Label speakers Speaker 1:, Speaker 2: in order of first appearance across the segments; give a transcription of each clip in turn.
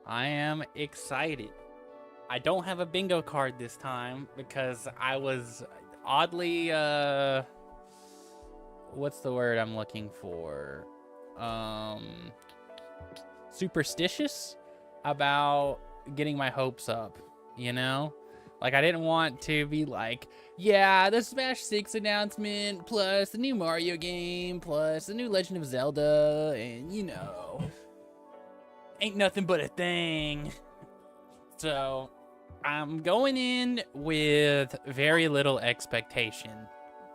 Speaker 1: I am excited. I don't have a bingo card this time because I was oddly what's the word I'm looking for? Superstitious about getting my hopes up, you know? Like, I didn't want to be like, yeah, the Smash 6 announcement, plus the new Mario game, plus the new Legend of Zelda, and, ain't nothing but a thing. So, I'm going in with very little expectation.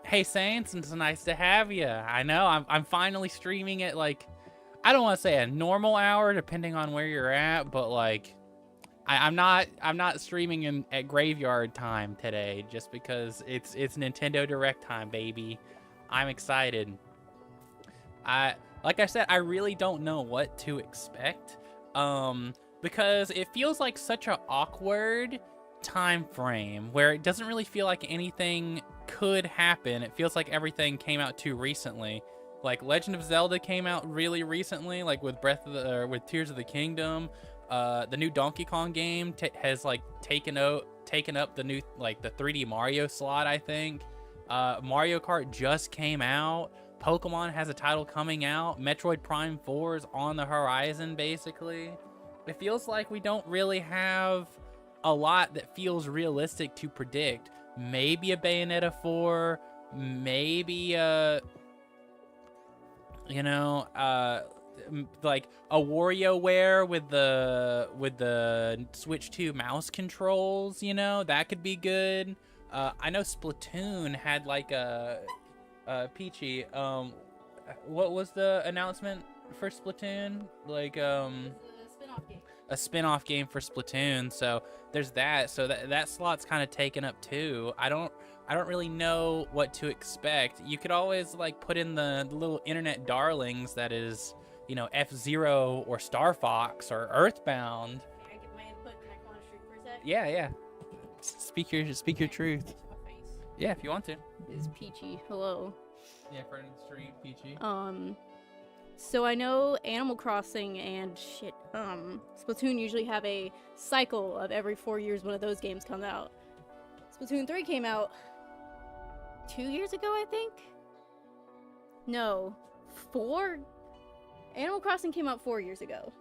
Speaker 1: Hey, Saints, it's nice to have you. I know, I'm finally streaming at, like, I don't want to say a normal hour, depending on where you're at, but, like, I'm not streaming at graveyard time today just because it's Nintendo Direct time, baby. I'm excited. Like I said, I really don't know what to expect. Because it feels like such an awkward time frame where it doesn't really feel like anything could happen. It feels like everything came out too recently. Like Legend of Zelda came out really recently, like with with Tears of the Kingdom. The new Donkey Kong game has like taken up the new the 3D Mario slot, I think. Mario Kart just came out. Pokemon has a title coming out. Metroid Prime 4 is on the horizon, basically. It feels like we don't really have a lot that feels realistic to predict. Maybe a Bayonetta 4, maybe like a WarioWare with the Switch 2 mouse controls, that could be good. I know Splatoon had like a Peachy. What was the announcement for Splatoon? Like a spin-off game for Splatoon. So there's that. So that slot's kind of taken up too. I don't really know what to expect. You could always like put in the little internet darlings that is, F-Zero or Star Fox or Earthbound.
Speaker 2: May I give my input? Can I come on a stream for a sec?
Speaker 1: Yeah. Speak your truth. Yeah, if you want to.
Speaker 2: This is Peachy. Hello.
Speaker 1: Yeah, friend of the stream, Peachy.
Speaker 2: So I know Animal Crossing and Splatoon usually have a cycle of every 4 years one of those games comes out. Splatoon 3 came out 2 years ago, I think? No, 4? Animal Crossing came out 4 years ago.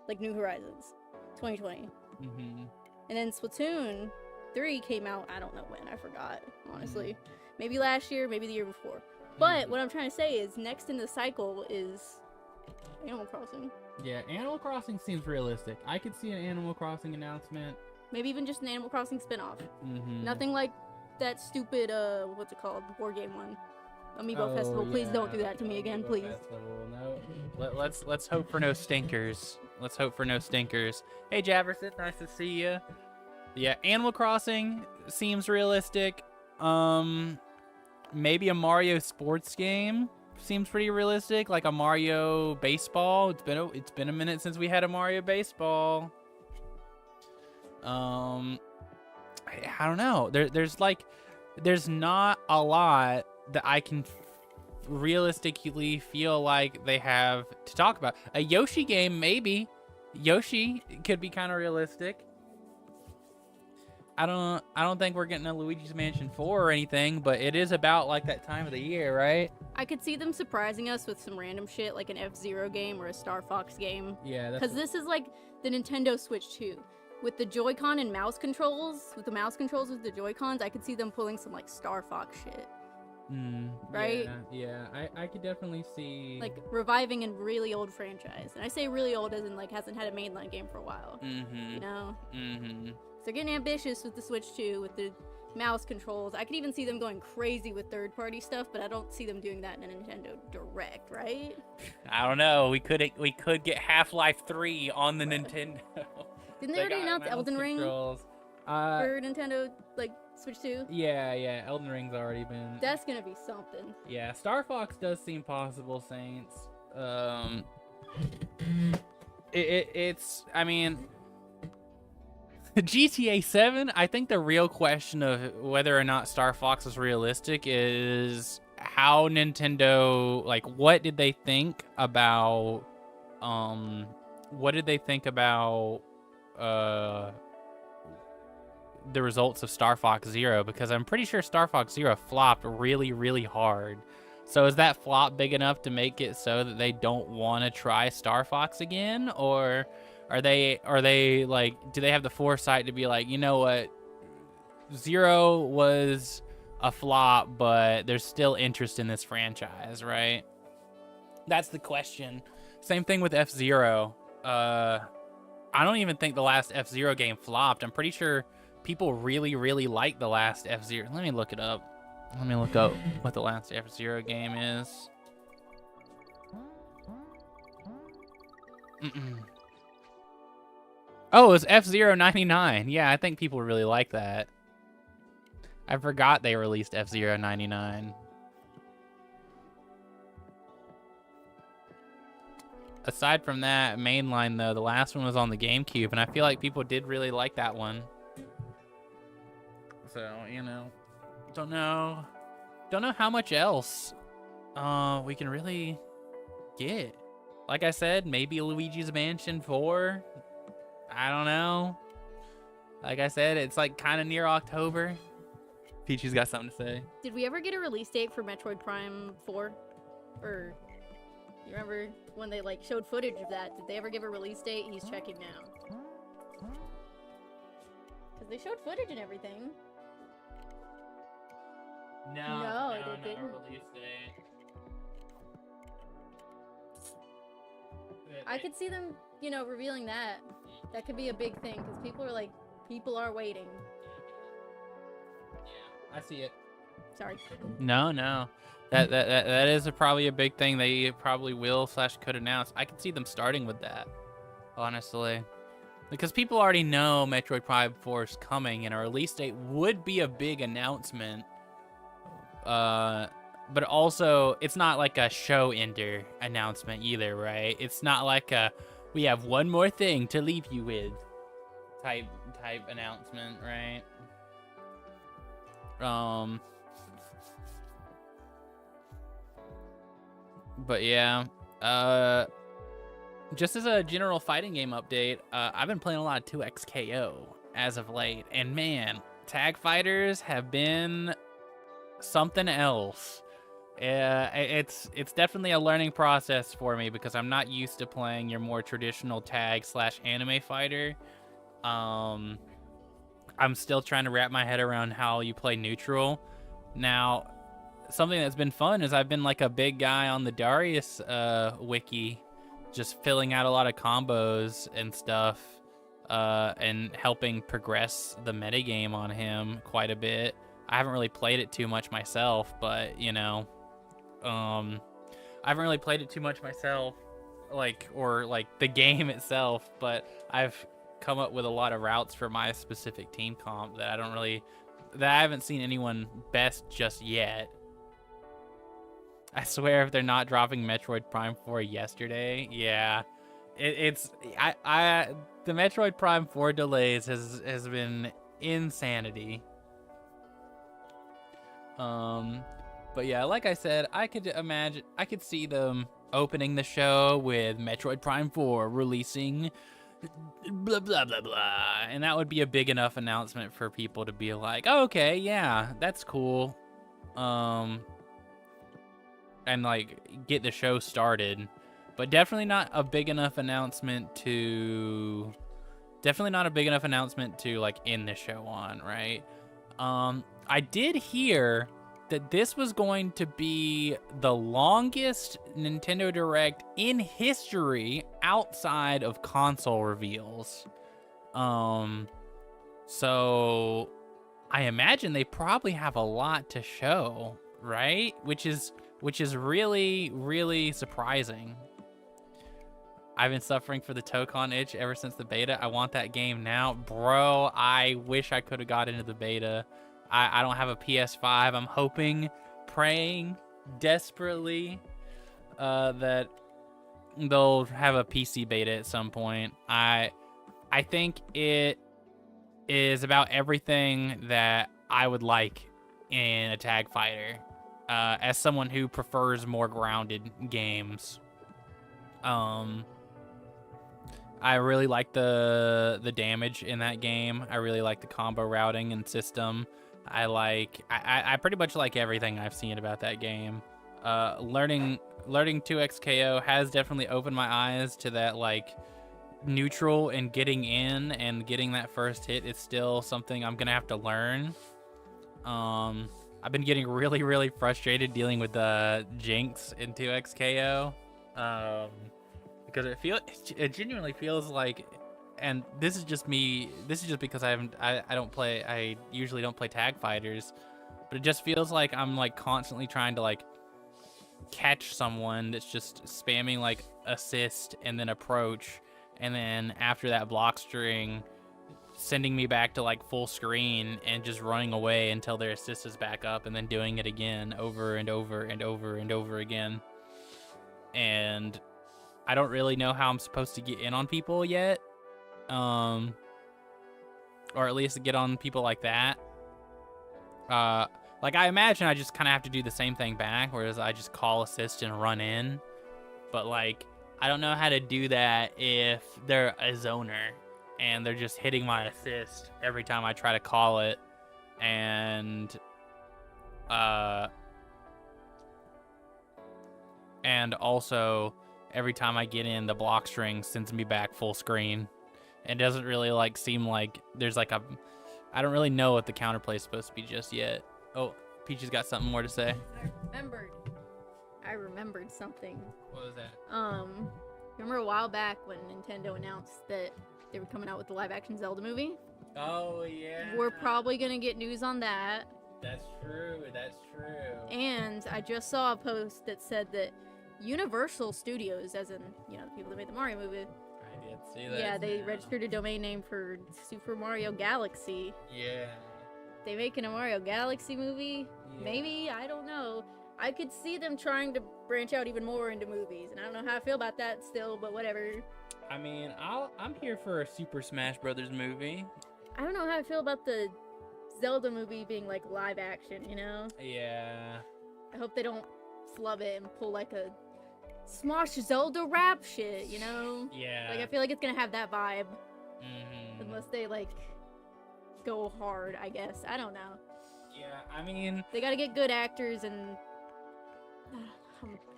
Speaker 2: Like New Horizons, 2020.
Speaker 1: Mm-hmm.
Speaker 2: And then Splatoon 3 came out, I don't know when, I forgot, honestly. Maybe last year, maybe the year before. But what I'm trying to say is next in the cycle is Animal Crossing.
Speaker 1: Yeah, Animal Crossing seems realistic. I could see an Animal Crossing announcement.
Speaker 2: Maybe even just an Animal Crossing spin-off.
Speaker 1: Mm-hmm.
Speaker 2: Nothing like that stupid, what's it called? War game one. Amiibo Festival. Please don't do that to me again, please.
Speaker 1: No. Let's hope for no stinkers. Let's hope for no stinkers. Hey, Javerson, nice to see you. Yeah, Animal Crossing seems realistic. Maybe a Mario sports game seems pretty realistic, like a Mario baseball. It's been a minute since we had a Mario baseball. I don't know. There's not a lot that I can realistically feel like they have to talk about. A Yoshi game, maybe. Yoshi could be kind of realistic. I don't think we're getting a Luigi's Mansion 4 or anything, but it is about like that time of the year, right?
Speaker 2: I could see them surprising us with some random shit like an F-Zero game or a Star Fox game.
Speaker 1: Yeah,
Speaker 2: because this is like the Nintendo Switch 2. With the Joy-Con and mouse controls, with the Joy-Cons, I could see them pulling some like Star Fox shit. Right?
Speaker 1: Yeah, I could definitely see
Speaker 2: like reviving a really old franchise. And I say really old as in like hasn't had a mainline game for a while.
Speaker 1: Mm-hmm.
Speaker 2: You know?
Speaker 1: Mm-hmm.
Speaker 2: So they're getting ambitious with the Switch 2, with the mouse controls. I could even see them going crazy with third-party stuff, but I don't see them doing that in a Nintendo Direct, right?
Speaker 1: I don't know. We could get Half-Life 3 on the Nintendo.
Speaker 2: Didn't they already announce Elden Ring for Nintendo, like, Switch 2?
Speaker 1: Yeah. Elden Ring's already been...
Speaker 2: That's gonna be something.
Speaker 1: Yeah, Star Fox does seem possible, Saints. It's... I mean... GTA 7, I think the real question of whether or not Star Fox is realistic is how Nintendo, like, what did they think about the results of Star Fox Zero, because I'm pretty sure Star Fox Zero flopped really, really hard. So is that flop big enough to make it so that they don't want to try Star Fox again? Or are they like, do they have the foresight to be like, you know what, Zero was a flop, but there's still interest in this franchise, right? That's the question. Same thing with F-Zero. I don't even think the last F-Zero game flopped. I'm pretty sure people really, really like the last F-Zero. Let me look it up. Let me look up what the last F-Zero game is. Oh, it was F-Zero 99. Yeah, I think people really like that. I forgot they released F-Zero 99. Aside from that, mainline though, the last one was on the GameCube, and I feel like people did really like that one. So, you know, don't know how much else we can really get. Like I said, maybe Luigi's Mansion 4. I don't know. Like I said, it's like kind of near October. Peachy's got something to say.
Speaker 2: Did we ever get a release date for Metroid Prime 4? Or you remember when they like showed footage of that? Did they ever give a release date? He's checking now. Because they showed footage and everything. No, they didn't.
Speaker 1: Release date.
Speaker 2: I could see them, you know, revealing that. That could be a big thing because people are waiting.
Speaker 1: I see it.
Speaker 2: Sorry.
Speaker 1: No. That is probably a big thing they probably will / could announce. I could see them starting with that, honestly. Because people already know Metroid Prime 4 is coming, and a release date would be a big announcement. But also, it's not like a show ender announcement either, right? It's not like a, we have one more thing to leave you with type announcement, right? But yeah, just as a general fighting game update, I've been playing a lot of 2XKO as of late, and man, tag fighters have been something else. It's definitely a learning process for me because I'm not used to playing your more traditional tag / anime fighter. I'm still trying to wrap my head around how you play neutral. Now, something that's been fun is I've been like a big guy on the Darius wiki, just filling out a lot of combos and stuff, and helping progress the metagame on him quite a bit. I haven't really played it too much myself, but you know, I haven't really played it too much myself, or the game itself, but I've come up with a lot of routes for my specific team comp that I haven't seen anyone best just yet. I swear if they're not dropping Metroid Prime 4 yesterday, yeah. The Metroid Prime 4 delays has been insanity. But yeah, like I said, I could see them opening the show with Metroid Prime 4 releasing blah blah blah blah, and that would be a big enough announcement for people to be like, oh, okay, yeah, that's cool, and like get the show started. But definitely not a big enough announcement to like end the show on, right? I did hear that this was going to be the longest Nintendo Direct in history outside of console reveals. So I imagine they probably have a lot to show, right? Which is really, really surprising. I've been suffering for the Tokon itch ever since the beta. I want that game now. Bro, I wish I could have got into the beta. I don't have a PS5. I'm hoping, praying desperately that they'll have a PC beta at some point. I think it is about everything that I would like in a tag fighter, as someone who prefers more grounded games. I really like the damage in that game. I really like the combo routing and system. I pretty much like everything I've seen about that game. Learning 2x KO has definitely opened my eyes to that, like, neutral and getting in and getting that first hit is still something I'm gonna have to learn. I've been getting really frustrated dealing with the jinx in 2x KO, because it genuinely feels like, and this is just me, this is just because I usually don't play tag fighters, but it just feels like I'm like constantly trying to like catch someone that's just spamming like assist and then approach, and then after that block string sending me back to like full screen and just running away until their assist is back up, and then doing it again over and over and over and over again. And I don't really know how I'm supposed to get in on people yet, or at least get on people like that. Like, I imagine I just kind of have to do the same thing back, whereas I just call assist and run in. But, like, I don't know how to do that if they're a zoner and they're just hitting my assist every time I try to call it. And also, every time I get in, the block string sends me back full screen. It doesn't really, like, seem like there's, like, I don't really know what the counterplay is supposed to be just yet. Oh, Peachy's got something more to say.
Speaker 2: I remembered something.
Speaker 1: What was that?
Speaker 2: Remember a while back when Nintendo announced that they were coming out with the live-action Zelda movie?
Speaker 1: Oh, yeah.
Speaker 2: We're probably gonna get news on that.
Speaker 1: That's true. That's true.
Speaker 2: And I just saw a post that said that Universal Studios, as in, you know, the people that made the Mario movie.
Speaker 1: I did see that.
Speaker 2: Yeah, they registered a domain name for Super Mario Galaxy.
Speaker 1: Yeah.
Speaker 2: They making a Mario Galaxy movie?
Speaker 1: Yeah.
Speaker 2: Maybe? I don't know. I could see them trying to branch out even more into movies, and I don't know how I feel about that still, but whatever.
Speaker 1: I mean, I'm here for a Super Smash Brothers movie.
Speaker 2: I don't know how I feel about the Zelda movie being like live action, you know?
Speaker 1: Yeah.
Speaker 2: I hope they don't flub it and pull like a Smash Zelda rap shit, you know?
Speaker 1: Yeah.
Speaker 2: Like, I feel like it's gonna have that vibe.
Speaker 1: Mm-hmm.
Speaker 2: Unless they, like, go hard, I guess. I don't know.
Speaker 1: Yeah, I mean...
Speaker 2: They gotta get good actors and...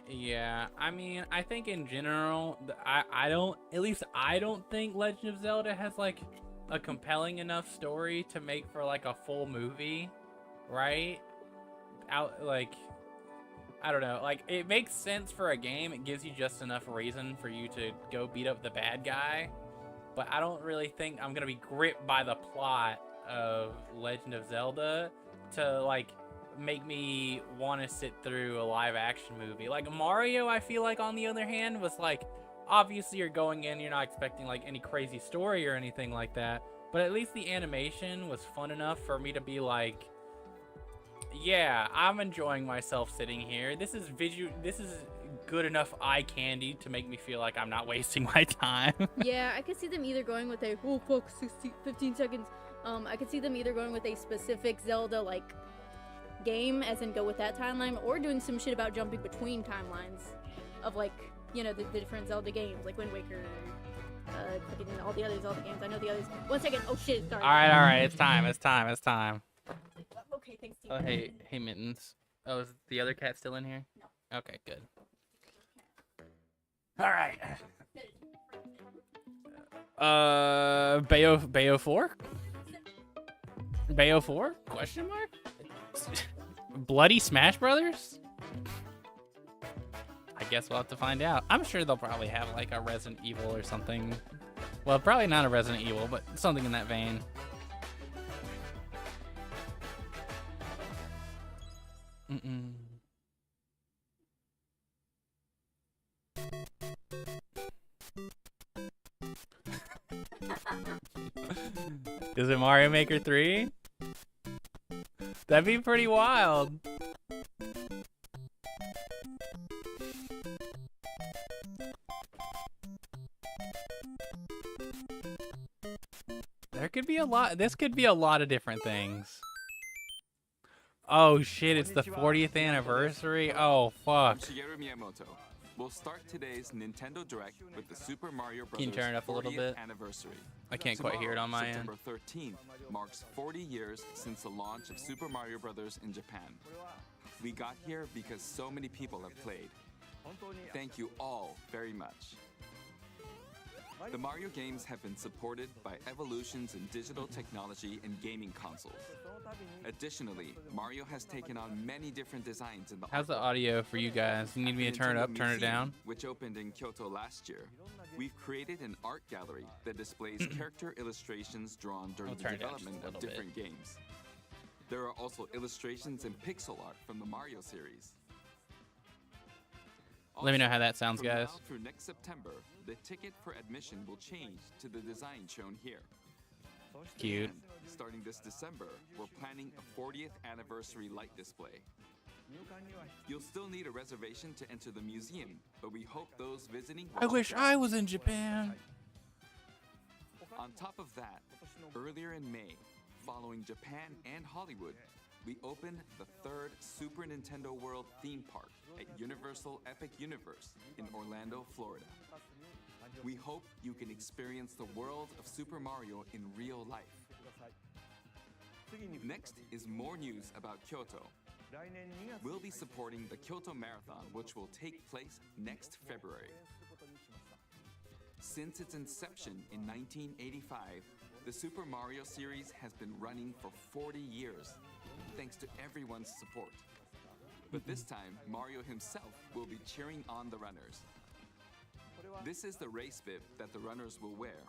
Speaker 1: Yeah, I mean, I think in general, I don't think Legend of Zelda has, like, a compelling enough story to make for, like, a full movie, right? I don't know, like, it makes sense for a game. It gives you just enough reason for you to go beat up the bad guy, but I don't really think I'm gonna be gripped by the plot of Legend of Zelda to, like, make me want to sit through a live action movie. Like Mario, I feel like, on the other hand, was like, obviously you're going in, you're not expecting like any crazy story or anything like that, but at least the animation was fun enough for me to be like, yeah, I'm enjoying myself sitting here. This is good enough eye candy to make me feel like I'm not wasting my time.
Speaker 2: Yeah, I could see them either going with a 15 seconds. I could see them either going with a specific Zelda like game, as in go with that timeline, or doing some shit about jumping between timelines of, like, you know, the different Zelda games, like Wind Waker, fucking all the other Zelda games. I know the others. 1 second. Oh shit, sorry.
Speaker 1: All right, it's time.
Speaker 2: Okay, thanks, Steve.
Speaker 1: Oh, hey, Mittens. Oh, is the other cat still in here?
Speaker 2: No.
Speaker 1: Okay, good. All right. Bayo 4? Bayo 4? Question mark? Bloody Smash Brothers? I guess we'll have to find out. I'm sure they'll probably have like a Resident Evil or something. Well, probably not a Resident Evil, but something in that vein. Is it Mario Maker 3? That'd be pretty wild. There could be a lot. This could be a lot of different things. Oh shit, it's the 40th anniversary? Oh fuck.
Speaker 3: We'll start today's Nintendo Direct with the Super Mario
Speaker 1: Can you
Speaker 3: Brothers
Speaker 1: turn it up a little
Speaker 3: 40th
Speaker 1: bit?
Speaker 3: anniversary.
Speaker 1: I can't quite hear it on my end.
Speaker 3: September 13th marks 40 years since the launch of Super Mario Brothers in Japan. We got here because so many people have played. Thank you all very much. The Mario games have been supported by evolutions in digital technology and gaming consoles. Additionally, Mario has taken on many different designs in the
Speaker 1: How's the
Speaker 3: artwork.
Speaker 1: audio for you guys? You need me to turn it up, turn it down?
Speaker 3: Which opened in Kyoto last year. We've created an art gallery that displays character illustrations drawn during
Speaker 1: I'll
Speaker 3: the
Speaker 1: turn it down just a
Speaker 3: development of
Speaker 1: little bit.
Speaker 3: different games. There are also illustrations and pixel art from the Mario series.
Speaker 1: Let me know how that sounds,
Speaker 3: From
Speaker 1: guys.
Speaker 3: now through next September, the ticket for admission will change to the design shown here.
Speaker 1: Cute.
Speaker 3: And starting this December, we're planning a 40th anniversary light display. You'll still need a reservation to enter the museum, but we hope those visiting will
Speaker 1: I wish I was in Japan.
Speaker 3: On top of that, earlier in May, following Japan and Hollywood, we opened the third Super Nintendo World theme park at Universal Epic Universe in Orlando, Florida. We hope you can experience the world of Super Mario in real life. Next is more news about Kyoto. We'll be supporting the Kyoto Marathon, which will take place next February. Since its inception in 1985, the Super Mario series has been running for 40 years, thanks to everyone's support. But this time, Mario himself will be cheering on the runners. This is the race bib that the runners will wear,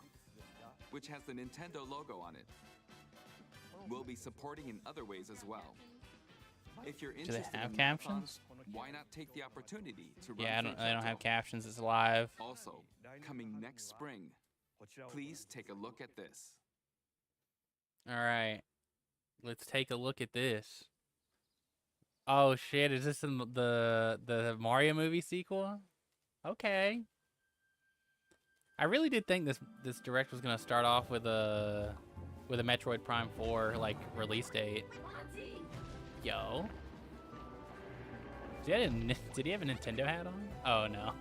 Speaker 3: which has the Nintendo logo on it. We'll be supporting in other ways as well. If you're
Speaker 1: they
Speaker 3: interested
Speaker 1: have
Speaker 3: in
Speaker 1: captions?
Speaker 3: marathons, why not take the opportunity to run
Speaker 1: Yeah,
Speaker 3: through
Speaker 1: they don't have
Speaker 3: Kyoto?
Speaker 1: captions. It's live.
Speaker 3: Also, coming next spring, please take a look at this.
Speaker 1: All right. Let's take a look at this. Oh shit, is this in the Mario movie sequel? Okay. I really did think this direct was gonna start off with a Metroid Prime 4 like release date. Yo. Did he have a Nintendo hat on? Oh no.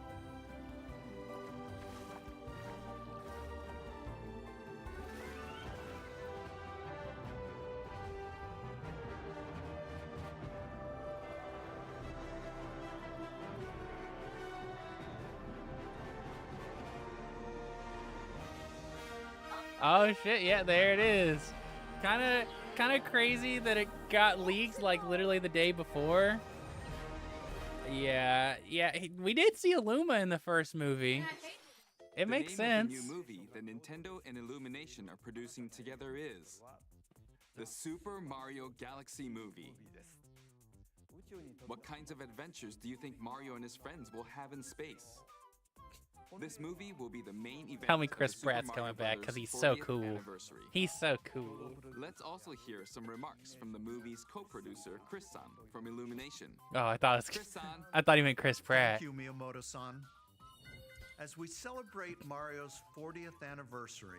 Speaker 1: Oh shit, yeah, there it is. Kind of crazy that it got leaked like literally the day before. Yeah, we did see Illuma in the first movie. It makes sense.
Speaker 3: The name of the new movie that Nintendo and Illumination are producing together is the Super Mario Galaxy movie. What kinds of adventures do you think Mario and his friends will have in space? This movie will be the main event.
Speaker 1: Tell me
Speaker 3: of the
Speaker 1: Chris
Speaker 3: Super
Speaker 1: Pratt's
Speaker 3: Mario
Speaker 1: coming back because
Speaker 3: Brothers
Speaker 1: he's so
Speaker 3: 40th
Speaker 1: cool.
Speaker 3: anniversary.
Speaker 1: He's so cool.
Speaker 3: Let's also hear some remarks from the movie's co-producer Chris-san from Illumination.
Speaker 1: Oh, I thought
Speaker 3: Chris-san,
Speaker 1: I thought he meant Chris Pratt.
Speaker 4: Thank you, Miyamoto-san. As we celebrate Mario's 40th anniversary,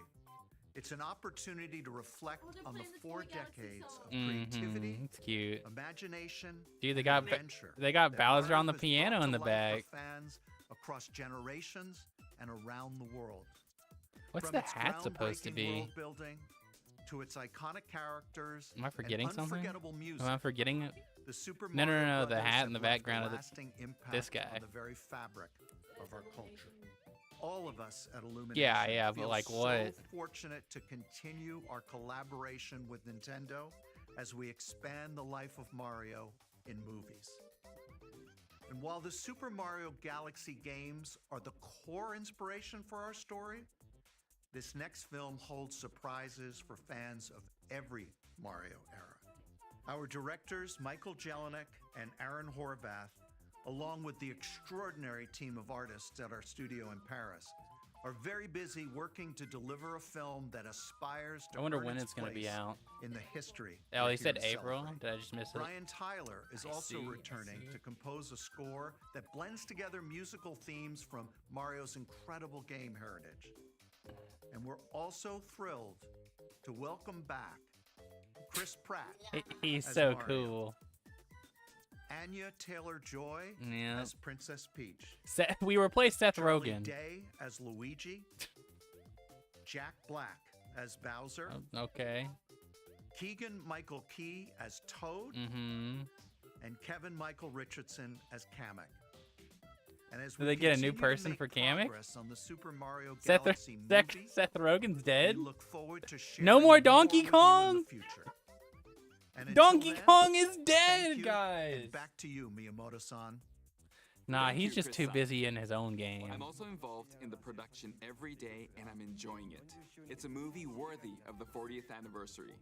Speaker 4: it's an opportunity to reflect on the 4 decades of creativity,
Speaker 1: It's cute.
Speaker 4: imagination,
Speaker 1: Dude, they
Speaker 4: and
Speaker 1: got
Speaker 4: adventure
Speaker 1: they got
Speaker 4: that
Speaker 1: Bowser
Speaker 4: Mario
Speaker 1: on the
Speaker 4: has
Speaker 1: piano
Speaker 4: brought
Speaker 1: in
Speaker 4: to
Speaker 1: the
Speaker 4: life
Speaker 1: back.
Speaker 4: for fans across generations and around the world.
Speaker 1: What's
Speaker 4: From
Speaker 1: the
Speaker 4: its
Speaker 1: hat supposed to
Speaker 4: groundbreaking
Speaker 1: be?
Speaker 4: world building to its iconic characters
Speaker 1: Am I forgetting
Speaker 4: and
Speaker 1: something?
Speaker 4: unforgettable music,
Speaker 1: Am I forgetting it?
Speaker 4: the Super
Speaker 1: No, no,
Speaker 4: Mario
Speaker 1: no, the
Speaker 4: Brothers
Speaker 1: hat
Speaker 4: have
Speaker 1: in the
Speaker 4: left a
Speaker 1: background of
Speaker 4: lasting impact
Speaker 1: this guy.
Speaker 4: on the very fabric of our culture. All of us at Illumination
Speaker 1: Yeah, but
Speaker 4: feel
Speaker 1: like
Speaker 4: so
Speaker 1: what?
Speaker 4: fortunate to continue our collaboration with Nintendo as we expand the life of Mario in movies. And while the Super Mario Galaxy games are the core inspiration for our story, this next film holds surprises for fans of every Mario era. Our directors, Michael Jelinek and Aaron Horvath, along with the extraordinary team of artists at our studio in Paris, are very busy working to deliver a film that aspires to
Speaker 1: I wonder
Speaker 4: earn
Speaker 1: when
Speaker 4: its
Speaker 1: it's gonna be
Speaker 4: place
Speaker 1: out.
Speaker 4: in the history.
Speaker 1: Oh,
Speaker 4: we're
Speaker 1: he said
Speaker 4: here to
Speaker 1: April.
Speaker 4: celebrate.
Speaker 1: Did I just miss it?
Speaker 4: Brian Tyler is
Speaker 1: I
Speaker 4: also
Speaker 1: see, I
Speaker 4: returning
Speaker 1: see.
Speaker 4: to compose a score that blends together musical themes from Mario's incredible game heritage. And we're also thrilled to welcome back Chris Pratt.
Speaker 1: He's
Speaker 4: as
Speaker 1: so
Speaker 4: Mario.
Speaker 1: cool.
Speaker 4: Anya Taylor-Joy
Speaker 1: Yeah.
Speaker 4: as Princess Peach.
Speaker 1: We replaced Seth
Speaker 4: Charlie
Speaker 1: Rogen.
Speaker 4: Day as Luigi. Jack Black as Bowser.
Speaker 1: Oh, okay.
Speaker 4: Keegan Michael Key as Toad.
Speaker 1: Mm-hmm.
Speaker 4: And Kevin Michael Richardson as Kamek. And as
Speaker 1: Do they get a new
Speaker 4: continue to
Speaker 1: person
Speaker 4: make
Speaker 1: for Kamek?
Speaker 4: progress on the Super Mario
Speaker 1: Seth,
Speaker 4: Galaxy
Speaker 1: Seth,
Speaker 4: movie,
Speaker 1: Seth Rogen's dead.
Speaker 4: we look forward to sharing
Speaker 1: No more Donkey
Speaker 4: with you in
Speaker 1: Kong?
Speaker 4: the future. And until
Speaker 1: Donkey
Speaker 4: then,
Speaker 1: Kong is
Speaker 4: thank
Speaker 1: dead,
Speaker 4: you,
Speaker 1: guys.
Speaker 4: and back to you, Miyamoto-san.
Speaker 1: Nah,
Speaker 3: Thank
Speaker 1: he's
Speaker 3: you,
Speaker 1: just too
Speaker 3: Chris-san.
Speaker 1: busy in his own game.
Speaker 3: I'm also involved in the production every day, and I'm enjoying it. It's a movie worthy of the 40th anniversary.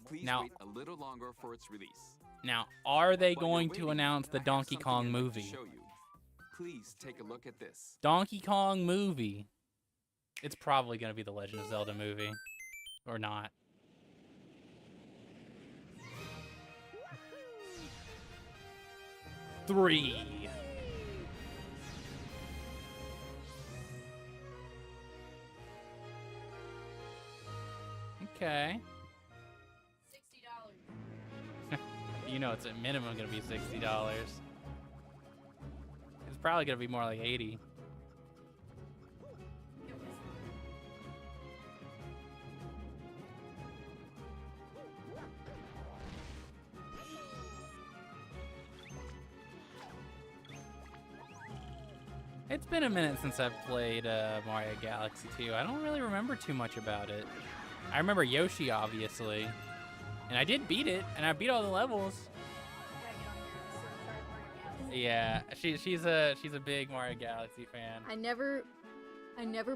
Speaker 3: Please
Speaker 1: Now-
Speaker 3: wait a little longer for its release.
Speaker 1: Now, are they
Speaker 3: While you're
Speaker 1: going to
Speaker 3: waiting,
Speaker 1: announce the
Speaker 3: I have
Speaker 1: Donkey
Speaker 3: something
Speaker 1: Kong
Speaker 3: I'd like to
Speaker 1: movie?
Speaker 3: show you. Please take a look at this.
Speaker 1: Donkey Kong movie. It's probably going to be the Legend of Zelda movie. Or not. Three. Okay.
Speaker 2: $60.
Speaker 1: You know it's at minimum going to be $60. It's probably going to be more like 80. It's been a minute since I've played Mario Galaxy 2. I don't really remember too much about it. I remember Yoshi, obviously. And I did beat it, and I beat all the levels. Yeah, she's a big Mario Galaxy fan.
Speaker 2: I never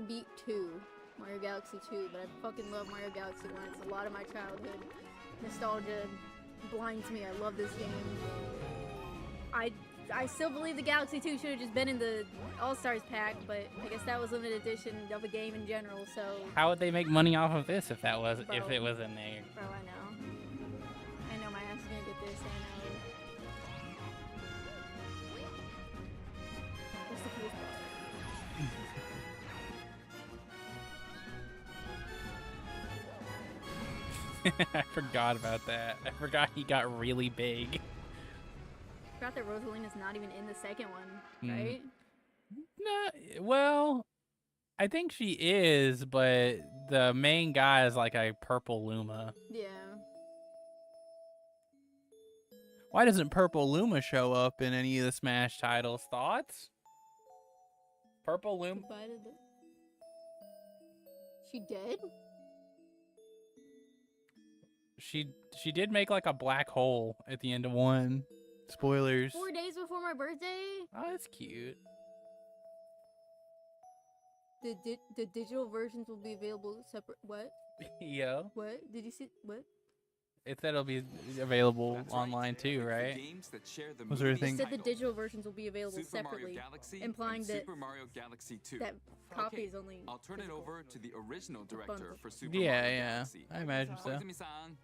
Speaker 2: beat 2, Mario Galaxy 2, but I fucking love Mario Galaxy 1. It's a lot of my childhood nostalgia blinds me. I love this game. I still believe the Galaxy 2 should have just been in the All-Stars pack, but I guess that was limited edition of a game in general, so...
Speaker 1: How would they make money off of this if that was
Speaker 2: Bro.
Speaker 1: if it was in there?
Speaker 2: Bro, I know. I know my ass is gonna get this, I know. What's the coolest part?
Speaker 1: I forgot about that. I forgot he got really big.
Speaker 2: I forgot that Rosalina's not even in the second one,
Speaker 1: Mm.
Speaker 2: right?
Speaker 1: No, well, I think she is, but the main guy is like a purple Luma.
Speaker 2: Yeah.
Speaker 1: Why doesn't Purple Luma show up in any of the Smash titles? Thoughts? Purple Luma?
Speaker 2: Goodbye to the... She dead?
Speaker 1: She did make like a black hole at the end of one. Spoilers.
Speaker 2: 4 days before my birthday?
Speaker 1: Oh, that's cute.
Speaker 2: The digital versions will be available separate. What?
Speaker 1: Yo,
Speaker 2: What? Did you see? What?
Speaker 1: it said it'll be available
Speaker 3: That's right.
Speaker 1: online too,
Speaker 3: It's the
Speaker 1: right?
Speaker 3: games that share the
Speaker 1: Was there a
Speaker 3: movie's
Speaker 1: thing-
Speaker 2: It said the
Speaker 3: title.
Speaker 2: digital versions will be available
Speaker 3: Super Mario
Speaker 2: separately,
Speaker 3: Galaxy
Speaker 2: implying
Speaker 3: and
Speaker 2: that
Speaker 3: Super Mario Galaxy 2.
Speaker 2: that copy
Speaker 3: Okay,
Speaker 2: is only.
Speaker 3: I'll turn it
Speaker 2: physical.
Speaker 3: over to the original director
Speaker 2: bundle.
Speaker 3: for Super
Speaker 1: Yeah,
Speaker 3: Mario
Speaker 1: yeah.
Speaker 3: Galaxy.
Speaker 1: I imagine so.
Speaker 3: Koizumi-san.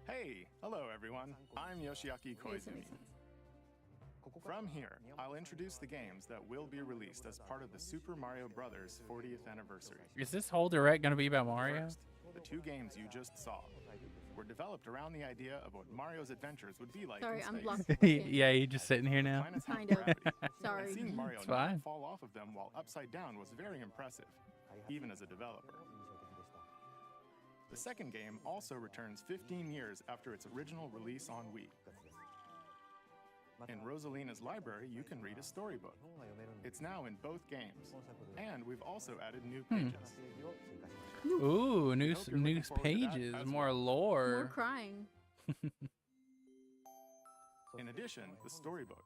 Speaker 5: Hey, hello everyone. I'm Yoshiaki
Speaker 2: Yes, that
Speaker 5: Koizumi.
Speaker 2: makes sense.
Speaker 5: From here, I'll introduce the games that will be released as part of the Super Mario Bros. 40th anniversary.
Speaker 1: Is this whole direct gonna be about Mario?
Speaker 5: First, the 2 games you just saw were developed around the idea of what Mario's adventures would be like
Speaker 2: Sorry,
Speaker 5: in
Speaker 2: I'm
Speaker 5: space.
Speaker 2: blocked.
Speaker 1: Yeah, you just sitting here now.
Speaker 5: Minus half
Speaker 2: Kind of.
Speaker 5: gravity.
Speaker 2: Sorry.
Speaker 5: And seeing Mario
Speaker 1: It's
Speaker 5: not
Speaker 1: fine.
Speaker 5: fall off of them while upside down was very impressive, even as a developer. The second game also returns 15 years after its original release on Wii. In Rosalina's library, you can read a storybook. It's now in both games, and we've also added new pages.
Speaker 1: Ooh, new
Speaker 5: hope you're looking forward to that
Speaker 1: pages,
Speaker 5: as
Speaker 1: more
Speaker 5: well.
Speaker 1: lore.
Speaker 2: More crying.
Speaker 5: In addition, the storybook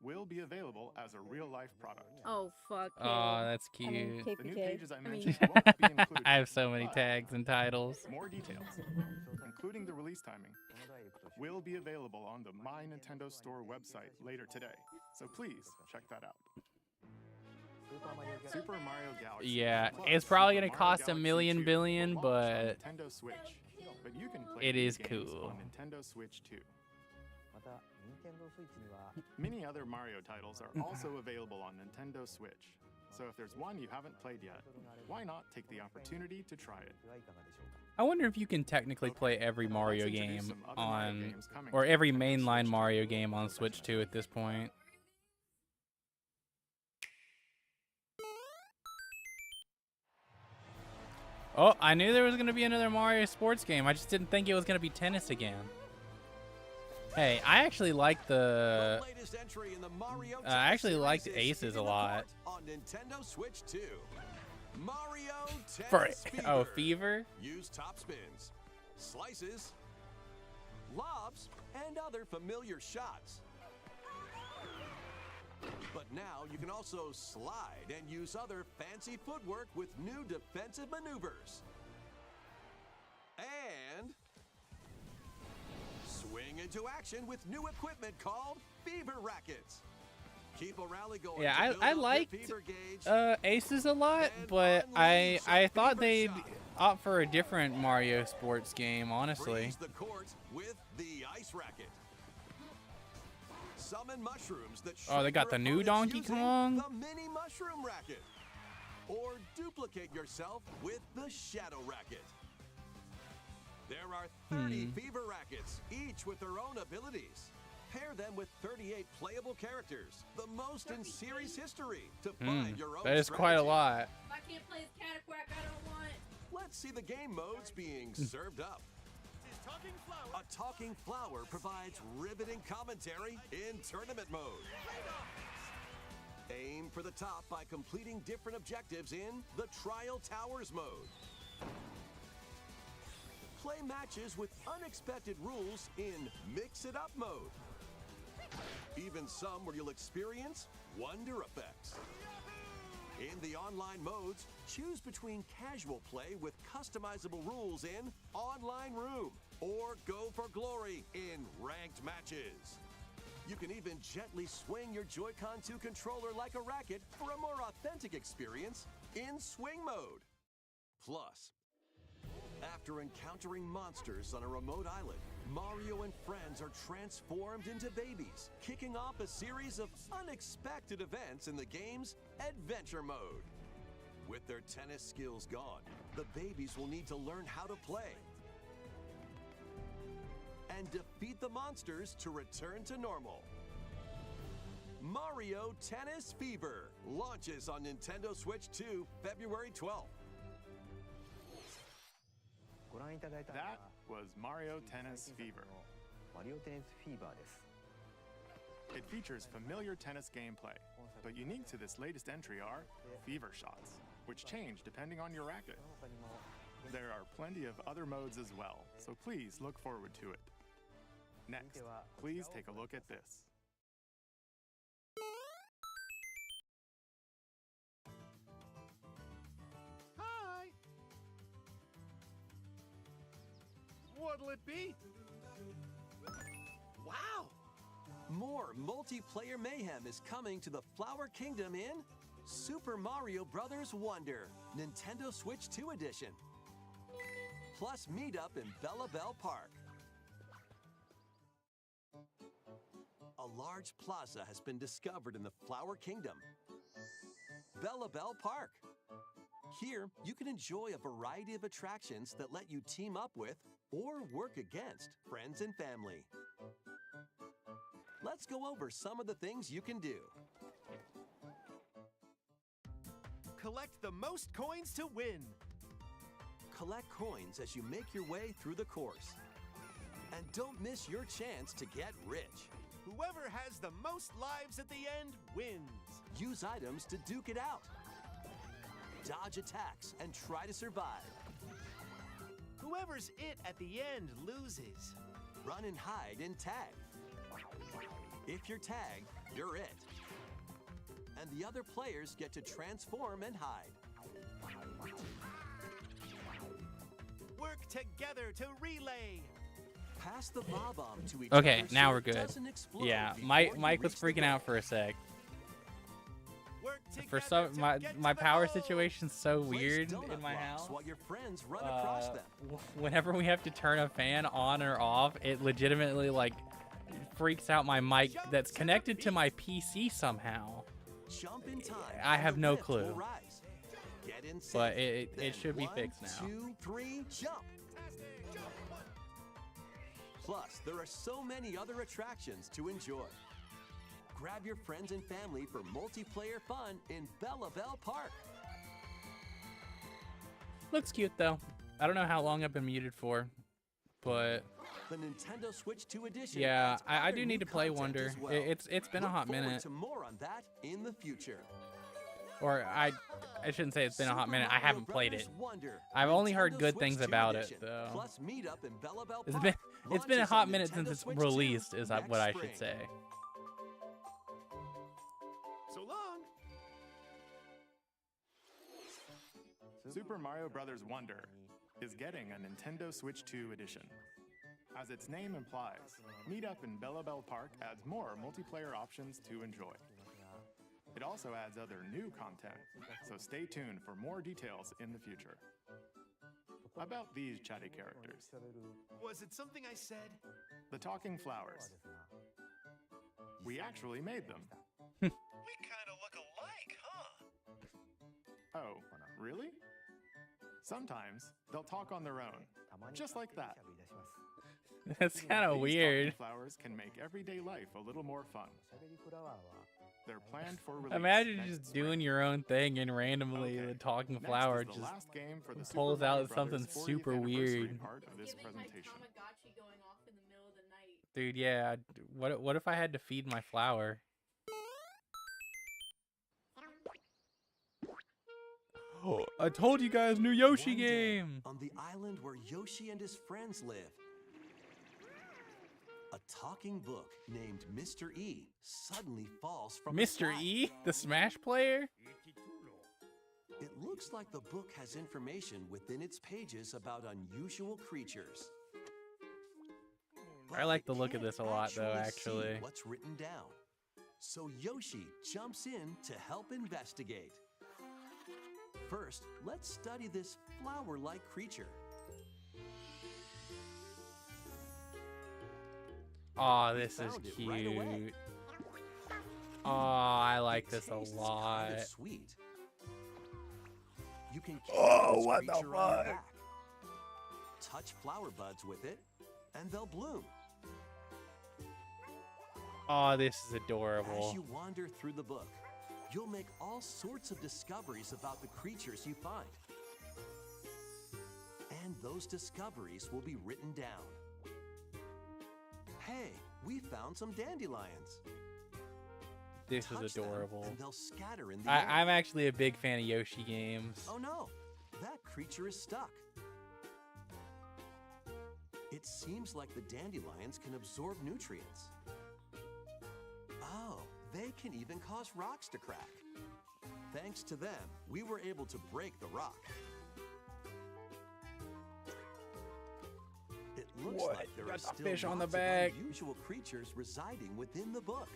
Speaker 5: will be available as a real-life product.
Speaker 2: Oh fuck.
Speaker 1: Oh,
Speaker 2: yeah.
Speaker 1: that's
Speaker 2: I mean,
Speaker 1: cute.
Speaker 5: The new
Speaker 2: KPK.
Speaker 5: pages I
Speaker 2: mean-
Speaker 5: mentioned won't be included.
Speaker 1: I have so many
Speaker 5: but
Speaker 1: tags and titles.
Speaker 5: More details, including the release timing, will be available on the My Nintendo Store website later today. So please check that out. Super Mario Galaxy.
Speaker 1: Yeah,
Speaker 5: plus
Speaker 1: it's probably
Speaker 5: Super
Speaker 1: gonna
Speaker 5: Mario
Speaker 1: cost a
Speaker 5: Galaxy
Speaker 1: million
Speaker 5: 2
Speaker 1: billion,
Speaker 5: will launch on
Speaker 1: but
Speaker 5: Nintendo Switch. But you can play
Speaker 1: it
Speaker 5: these
Speaker 1: is
Speaker 5: games
Speaker 1: cool.
Speaker 5: on Nintendo Switch too. Many other Mario titles are also available on Nintendo Switch. So if there's one you haven't played yet, why not take the opportunity to try it?
Speaker 1: I wonder if you can technically play every Mario
Speaker 5: let's introduce
Speaker 1: game
Speaker 5: some other Mario
Speaker 1: on,
Speaker 5: games coming
Speaker 1: or
Speaker 5: to
Speaker 1: every
Speaker 5: Nintendo
Speaker 1: mainline
Speaker 5: Switch
Speaker 1: Mario
Speaker 5: 2.
Speaker 1: game on Switch 2 at this point. Oh, I knew there was going to be another Mario sports game. I just didn't think it was going to be tennis again. Hey, I actually like the
Speaker 6: latest entry in the Mario
Speaker 1: I actually
Speaker 6: Tennis
Speaker 1: liked
Speaker 6: series
Speaker 1: Aces
Speaker 6: is
Speaker 1: a
Speaker 6: in the
Speaker 1: lot.
Speaker 6: court on Nintendo Switch 2. Mario
Speaker 1: For
Speaker 6: Tennis Fever.
Speaker 1: oh, Fever?
Speaker 6: Use top spins, slices, lobs, and other familiar shots. But now you can also slide and use other fancy footwork with new defensive maneuvers. And swing into action with new equipment called Fever Rackets. Keep a rally going.
Speaker 1: Yeah,
Speaker 6: to build
Speaker 1: I
Speaker 6: up your
Speaker 1: liked
Speaker 6: fever gauge.
Speaker 1: Aces a lot, but I thought they'd opt for a different Mario sports game, honestly.
Speaker 6: Freeze the court with the ice racket. Summon mushrooms that
Speaker 1: Oh, they got
Speaker 6: shrink
Speaker 1: the
Speaker 6: your
Speaker 1: new
Speaker 6: opponents
Speaker 1: Donkey
Speaker 6: using
Speaker 1: Kong?
Speaker 6: The mini mushroom racket. Or duplicate yourself with the shadow racket. There are 30 fever rackets, each with their own abilities. Pair them with 38 playable characters, the most in series history, to find your own
Speaker 1: That is quite a
Speaker 6: strategy.
Speaker 1: lot.
Speaker 2: If I can't play as Cataquack, I don't want it.
Speaker 6: Let's see the game modes being served up. A talking flower provides riveting commentary in tournament mode. Aim for the top by completing different objectives in the Trial Towers mode. Play matches with unexpected rules in Mix It Up mode. Even some where you'll experience wonder effects. In the online modes, choose between casual play with customizable rules in Online Room, or go for glory in ranked matches. You can even gently swing your Joy-Con 2 controller like a racket for a more authentic experience in Swing mode. Plus, after encountering monsters on a remote island, Mario and friends are transformed into babies, kicking off a series of unexpected events in the game's Adventure mode. With their tennis skills gone, the babies will need to learn how to play and defeat the monsters to return to normal. Mario Tennis Fever launches on Nintendo Switch 2 February 12th.
Speaker 5: That was Mario Tennis Fever. It features familiar tennis gameplay, but unique to this latest entry are Fever Shots, which change depending on your racket. There are plenty of other modes as well, so please look forward to it. Next, please take a look at this.
Speaker 7: Hi! What'll it be?
Speaker 6: Wow! More multiplayer mayhem is coming to the Flower Kingdom in Super Mario Bros. Wonder, Nintendo Switch 2 Edition. Plus meet up in Bella Bell Park. A large plaza has been discovered in the Flower Kingdom, Bella Bell Park. Here, you can enjoy a variety of attractions that let you team up with or work against friends and family. Let's go over some of the things you can do.
Speaker 7: Collect the most coins to win.
Speaker 6: Collect coins as you make your way through the course. And don't miss your chance to get rich.
Speaker 7: Whoever has the most lives at the end wins.
Speaker 6: Use items to duke it out. Dodge attacks and try to survive.
Speaker 7: Whoever's it at the end loses.
Speaker 6: Run and hide in tag. If you're tagged, you're it. And the other players get to transform and hide.
Speaker 7: Work together to relay.
Speaker 6: Pass the bob-omb to each
Speaker 1: Okay,
Speaker 6: other
Speaker 1: now
Speaker 6: so
Speaker 1: we're
Speaker 6: it
Speaker 1: good.
Speaker 6: doesn't explode
Speaker 1: Yeah,
Speaker 6: before
Speaker 1: Mike
Speaker 6: you
Speaker 1: was
Speaker 6: reach the
Speaker 1: freaking out
Speaker 6: goal.
Speaker 1: for a sec.
Speaker 7: Work
Speaker 1: For
Speaker 7: together
Speaker 1: some,
Speaker 7: to get
Speaker 1: my
Speaker 7: to the
Speaker 1: power
Speaker 7: goal.
Speaker 1: situation's so
Speaker 6: Place
Speaker 1: weird
Speaker 6: donut
Speaker 1: in my
Speaker 6: blocks
Speaker 1: house.
Speaker 6: while your friends run across them.
Speaker 1: Whenever we have to turn a fan on or off, it legitimately like freaks out my mic that's connected to my PC somehow.
Speaker 6: jump in time.
Speaker 1: I
Speaker 6: and
Speaker 1: have
Speaker 6: the
Speaker 1: no
Speaker 6: lift will
Speaker 1: clue.
Speaker 6: rise. Get in safe.
Speaker 1: But it
Speaker 6: Then
Speaker 1: should be fixed now.
Speaker 6: 1, 2, 3, jump. Plus, there are so many other attractions to enjoy. Grab your friends and family for multiplayer fun in Bella Bell Park.
Speaker 1: Looks cute though. I don't know how long I've been muted for, but
Speaker 6: The Nintendo Switch 2 edition.
Speaker 1: yeah,
Speaker 6: adds
Speaker 1: I
Speaker 6: other
Speaker 1: do
Speaker 6: new
Speaker 1: need to play
Speaker 6: content
Speaker 1: Wonder.
Speaker 6: as well.
Speaker 1: It's been a
Speaker 6: Look
Speaker 1: hot
Speaker 6: forward
Speaker 1: minute,
Speaker 6: to more on that in the future.
Speaker 1: or I shouldn't say it's been a hot
Speaker 6: Super
Speaker 1: minute. I
Speaker 6: Mario
Speaker 1: haven't played it.
Speaker 6: Brothers Wonder,
Speaker 1: I've only heard
Speaker 6: Nintendo
Speaker 1: good
Speaker 6: Switch
Speaker 1: things
Speaker 6: 2
Speaker 1: about
Speaker 6: edition,
Speaker 1: it though.
Speaker 6: Plus meet up in Bella Bell
Speaker 1: It's
Speaker 6: Park.
Speaker 1: been a
Speaker 6: Launches
Speaker 1: hot
Speaker 6: on
Speaker 1: minute since
Speaker 6: Nintendo
Speaker 1: it's
Speaker 6: Switch
Speaker 1: released,
Speaker 6: 2
Speaker 1: is
Speaker 6: next
Speaker 1: what I
Speaker 6: spring.
Speaker 1: should say.
Speaker 7: So long.
Speaker 5: Super Mario Bros. Wonder is getting a Nintendo Switch 2 edition. As its name implies, Meet Up in Bella Bell Park adds more multiplayer options to enjoy. It also adds other new content, so stay tuned for more details in the future. About these chatty characters,
Speaker 7: Was it something I said?
Speaker 5: the talking flowers. We actually made them.
Speaker 7: We kind of look alike, huh?
Speaker 5: Oh, really? Sometimes they'll talk on their own, just like that.
Speaker 1: That's kind of
Speaker 5: These
Speaker 1: weird.
Speaker 5: talking flowers can make everyday life a little more fun. They're planned for release.
Speaker 1: Imagine
Speaker 5: next
Speaker 1: just
Speaker 5: spring.
Speaker 1: doing your own thing and randomly
Speaker 5: Okay,
Speaker 1: the talking
Speaker 5: next
Speaker 1: flower
Speaker 5: is the
Speaker 1: just
Speaker 5: last game for the Super
Speaker 1: pulls
Speaker 5: Mario
Speaker 1: out
Speaker 5: Brothers
Speaker 1: something
Speaker 5: 40th
Speaker 1: super
Speaker 5: anniversary
Speaker 1: weird.
Speaker 5: part of this
Speaker 2: Get my
Speaker 5: presentation.
Speaker 2: Tamagotchi going off in the middle of the night.
Speaker 1: Dude, yeah. What if I had to feed my flower? Oh, I told you guys, new Yoshi
Speaker 6: One day,
Speaker 1: game.
Speaker 6: on the island where Yoshi and his friends live, a talking book named Mr. E suddenly falls from the
Speaker 1: Mr.
Speaker 6: sky.
Speaker 1: E, the Smash player?
Speaker 6: It looks like the book has information within its pages about unusual creatures.
Speaker 1: I like the
Speaker 6: But
Speaker 1: look of
Speaker 6: can't
Speaker 1: this a lot, though,
Speaker 6: see
Speaker 1: actually.
Speaker 6: what's written down. So Yoshi jumps in to help investigate. First, let's study this flower-like creature.
Speaker 1: Oh,
Speaker 6: We
Speaker 1: this is
Speaker 6: found it right away.
Speaker 1: cute. Oh, I like
Speaker 6: It
Speaker 1: this a
Speaker 6: tastes
Speaker 1: lot.
Speaker 6: kind of sweet. You can
Speaker 1: Oh,
Speaker 6: carry this
Speaker 1: what the
Speaker 6: creature on your
Speaker 1: fuck?
Speaker 6: back. Touch flower buds with it, and they'll bloom.
Speaker 1: Oh, this is
Speaker 6: As
Speaker 1: adorable.
Speaker 6: you wander through the book, you'll make all sorts of discoveries about the creatures you find. And those discoveries will be written down. Hey, we found some dandelions.
Speaker 1: This
Speaker 6: Touch
Speaker 1: is
Speaker 6: them,
Speaker 1: adorable.
Speaker 6: and they'll scatter in the air.
Speaker 1: I'm actually a big fan of Yoshi games.
Speaker 6: Oh no, that creature is stuck. It seems like the dandelions can absorb nutrients. Oh, they can even cause rocks to crack. Thanks to them, we were able to break the rock. It looks
Speaker 1: What?
Speaker 6: like there
Speaker 1: Got
Speaker 6: are
Speaker 1: the
Speaker 6: still
Speaker 1: fish on the
Speaker 6: lots of
Speaker 1: back.
Speaker 6: unusual creatures residing within the book.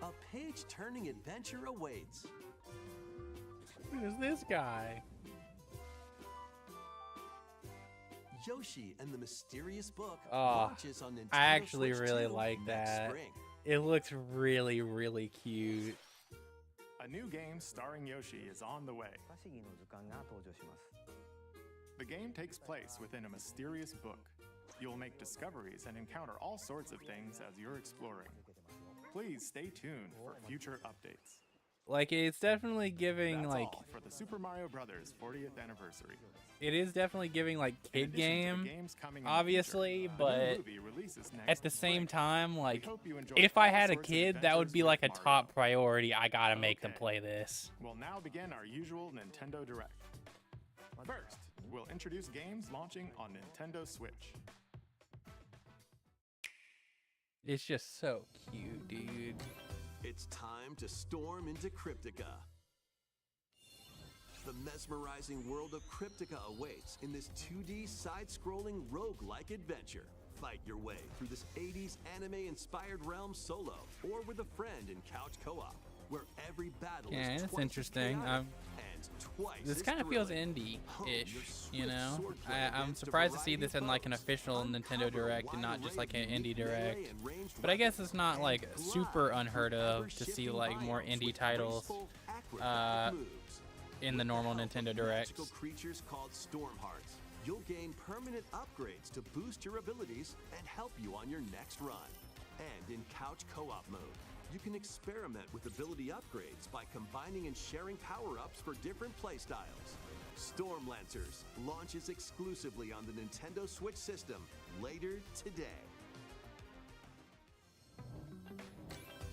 Speaker 6: A page-turning adventure awaits.
Speaker 1: Who's this guy?
Speaker 6: Yoshi and the Mysterious Book
Speaker 1: Oh,
Speaker 6: launches on Nintendo
Speaker 1: I actually
Speaker 6: Switch
Speaker 1: really
Speaker 6: 2
Speaker 1: like
Speaker 6: next
Speaker 1: that.
Speaker 6: spring.
Speaker 1: It looks really, really cute.
Speaker 5: A new game starring Yoshi is on the way. The game takes place within a mysterious book. You'll make discoveries and encounter all sorts of things as you're exploring. Please stay tuned for future updates.
Speaker 1: Like, it's definitely giving,
Speaker 5: That's
Speaker 1: like,
Speaker 5: all for the Super Mario Bros. 40th anniversary.
Speaker 1: it is definitely giving, like,
Speaker 5: In
Speaker 1: kid
Speaker 5: addition to the
Speaker 1: game,
Speaker 5: games coming in the
Speaker 1: obviously,
Speaker 5: future, the new
Speaker 1: but
Speaker 5: movie releases next
Speaker 1: at the same
Speaker 5: spring.
Speaker 1: time,
Speaker 5: We
Speaker 1: like,
Speaker 5: hope you enjoy
Speaker 1: if I
Speaker 5: all
Speaker 1: had a
Speaker 5: sorts of
Speaker 1: kid, that would
Speaker 5: adventures
Speaker 1: be,
Speaker 5: with
Speaker 1: like, a
Speaker 5: Mario.
Speaker 1: top priority. I gotta make them
Speaker 5: Okay.
Speaker 1: play this.
Speaker 5: We'll now begin our usual Nintendo Direct. First, we'll introduce games launching on Nintendo Switch.
Speaker 1: It's just so cute, dude.
Speaker 6: It's time to storm into Cryptica. The mesmerizing world of Cryptica awaits in this 2D side-scrolling roguelike adventure. Fight your way through this 80s anime-inspired realm solo or with a friend in couch co-op, where every battle
Speaker 1: Yeah,
Speaker 6: is
Speaker 1: it's
Speaker 6: twice as
Speaker 1: interesting.
Speaker 6: chaotic and twice
Speaker 1: This
Speaker 6: as
Speaker 1: kind of feels
Speaker 6: thrilling.
Speaker 1: indie-ish,
Speaker 6: Your
Speaker 1: you
Speaker 6: swift
Speaker 1: know?
Speaker 6: swordplay
Speaker 1: I'm
Speaker 6: against a
Speaker 1: surprised to see
Speaker 6: variety
Speaker 1: this in like an
Speaker 6: of
Speaker 1: official
Speaker 6: foes.
Speaker 1: Nintendo
Speaker 6: Uncover a
Speaker 1: Direct and not
Speaker 6: wide
Speaker 1: just
Speaker 6: array
Speaker 1: like an
Speaker 6: of
Speaker 1: indie
Speaker 6: unique
Speaker 1: Direct.
Speaker 6: melee and ranged
Speaker 1: But I guess
Speaker 6: weapons
Speaker 1: it's not
Speaker 6: and
Speaker 1: like
Speaker 6: glide
Speaker 1: super unheard
Speaker 6: through
Speaker 1: of to see
Speaker 6: ever-shifting
Speaker 1: like more
Speaker 6: biomes
Speaker 1: indie
Speaker 6: with
Speaker 1: titles
Speaker 6: graceful, acrobatic moves.
Speaker 1: in the
Speaker 6: With
Speaker 1: normal
Speaker 6: help of
Speaker 1: Nintendo Directs.
Speaker 6: magical creatures called storm hearts, you'll gain permanent upgrades to boost your abilities and help you on your next run. And in couch co-op mode, you can experiment with ability upgrades by combining and sharing power-ups for different playstyles. Storm Lancers launches exclusively on the Nintendo Switch system later today.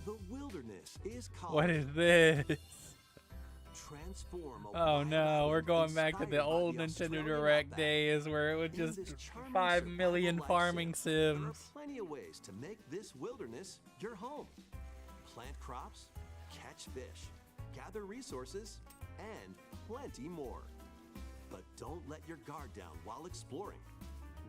Speaker 6: The wilderness is calling.
Speaker 1: What is this?
Speaker 6: Transform a
Speaker 1: Oh
Speaker 6: wild
Speaker 1: no,
Speaker 6: island
Speaker 1: we're going back to
Speaker 6: inspired
Speaker 1: the
Speaker 6: by
Speaker 1: old
Speaker 6: the
Speaker 1: Nintendo
Speaker 6: Australian
Speaker 1: Direct
Speaker 6: outback.
Speaker 1: days where it was
Speaker 6: In
Speaker 1: just
Speaker 6: this charming
Speaker 1: 5 million
Speaker 6: survival-like
Speaker 1: farming
Speaker 6: sim, There are
Speaker 1: sims.
Speaker 6: plenty of ways to make this wilderness your home. Plant crops, catch fish, gather resources, and plenty more. But don't let your guard down while exploring.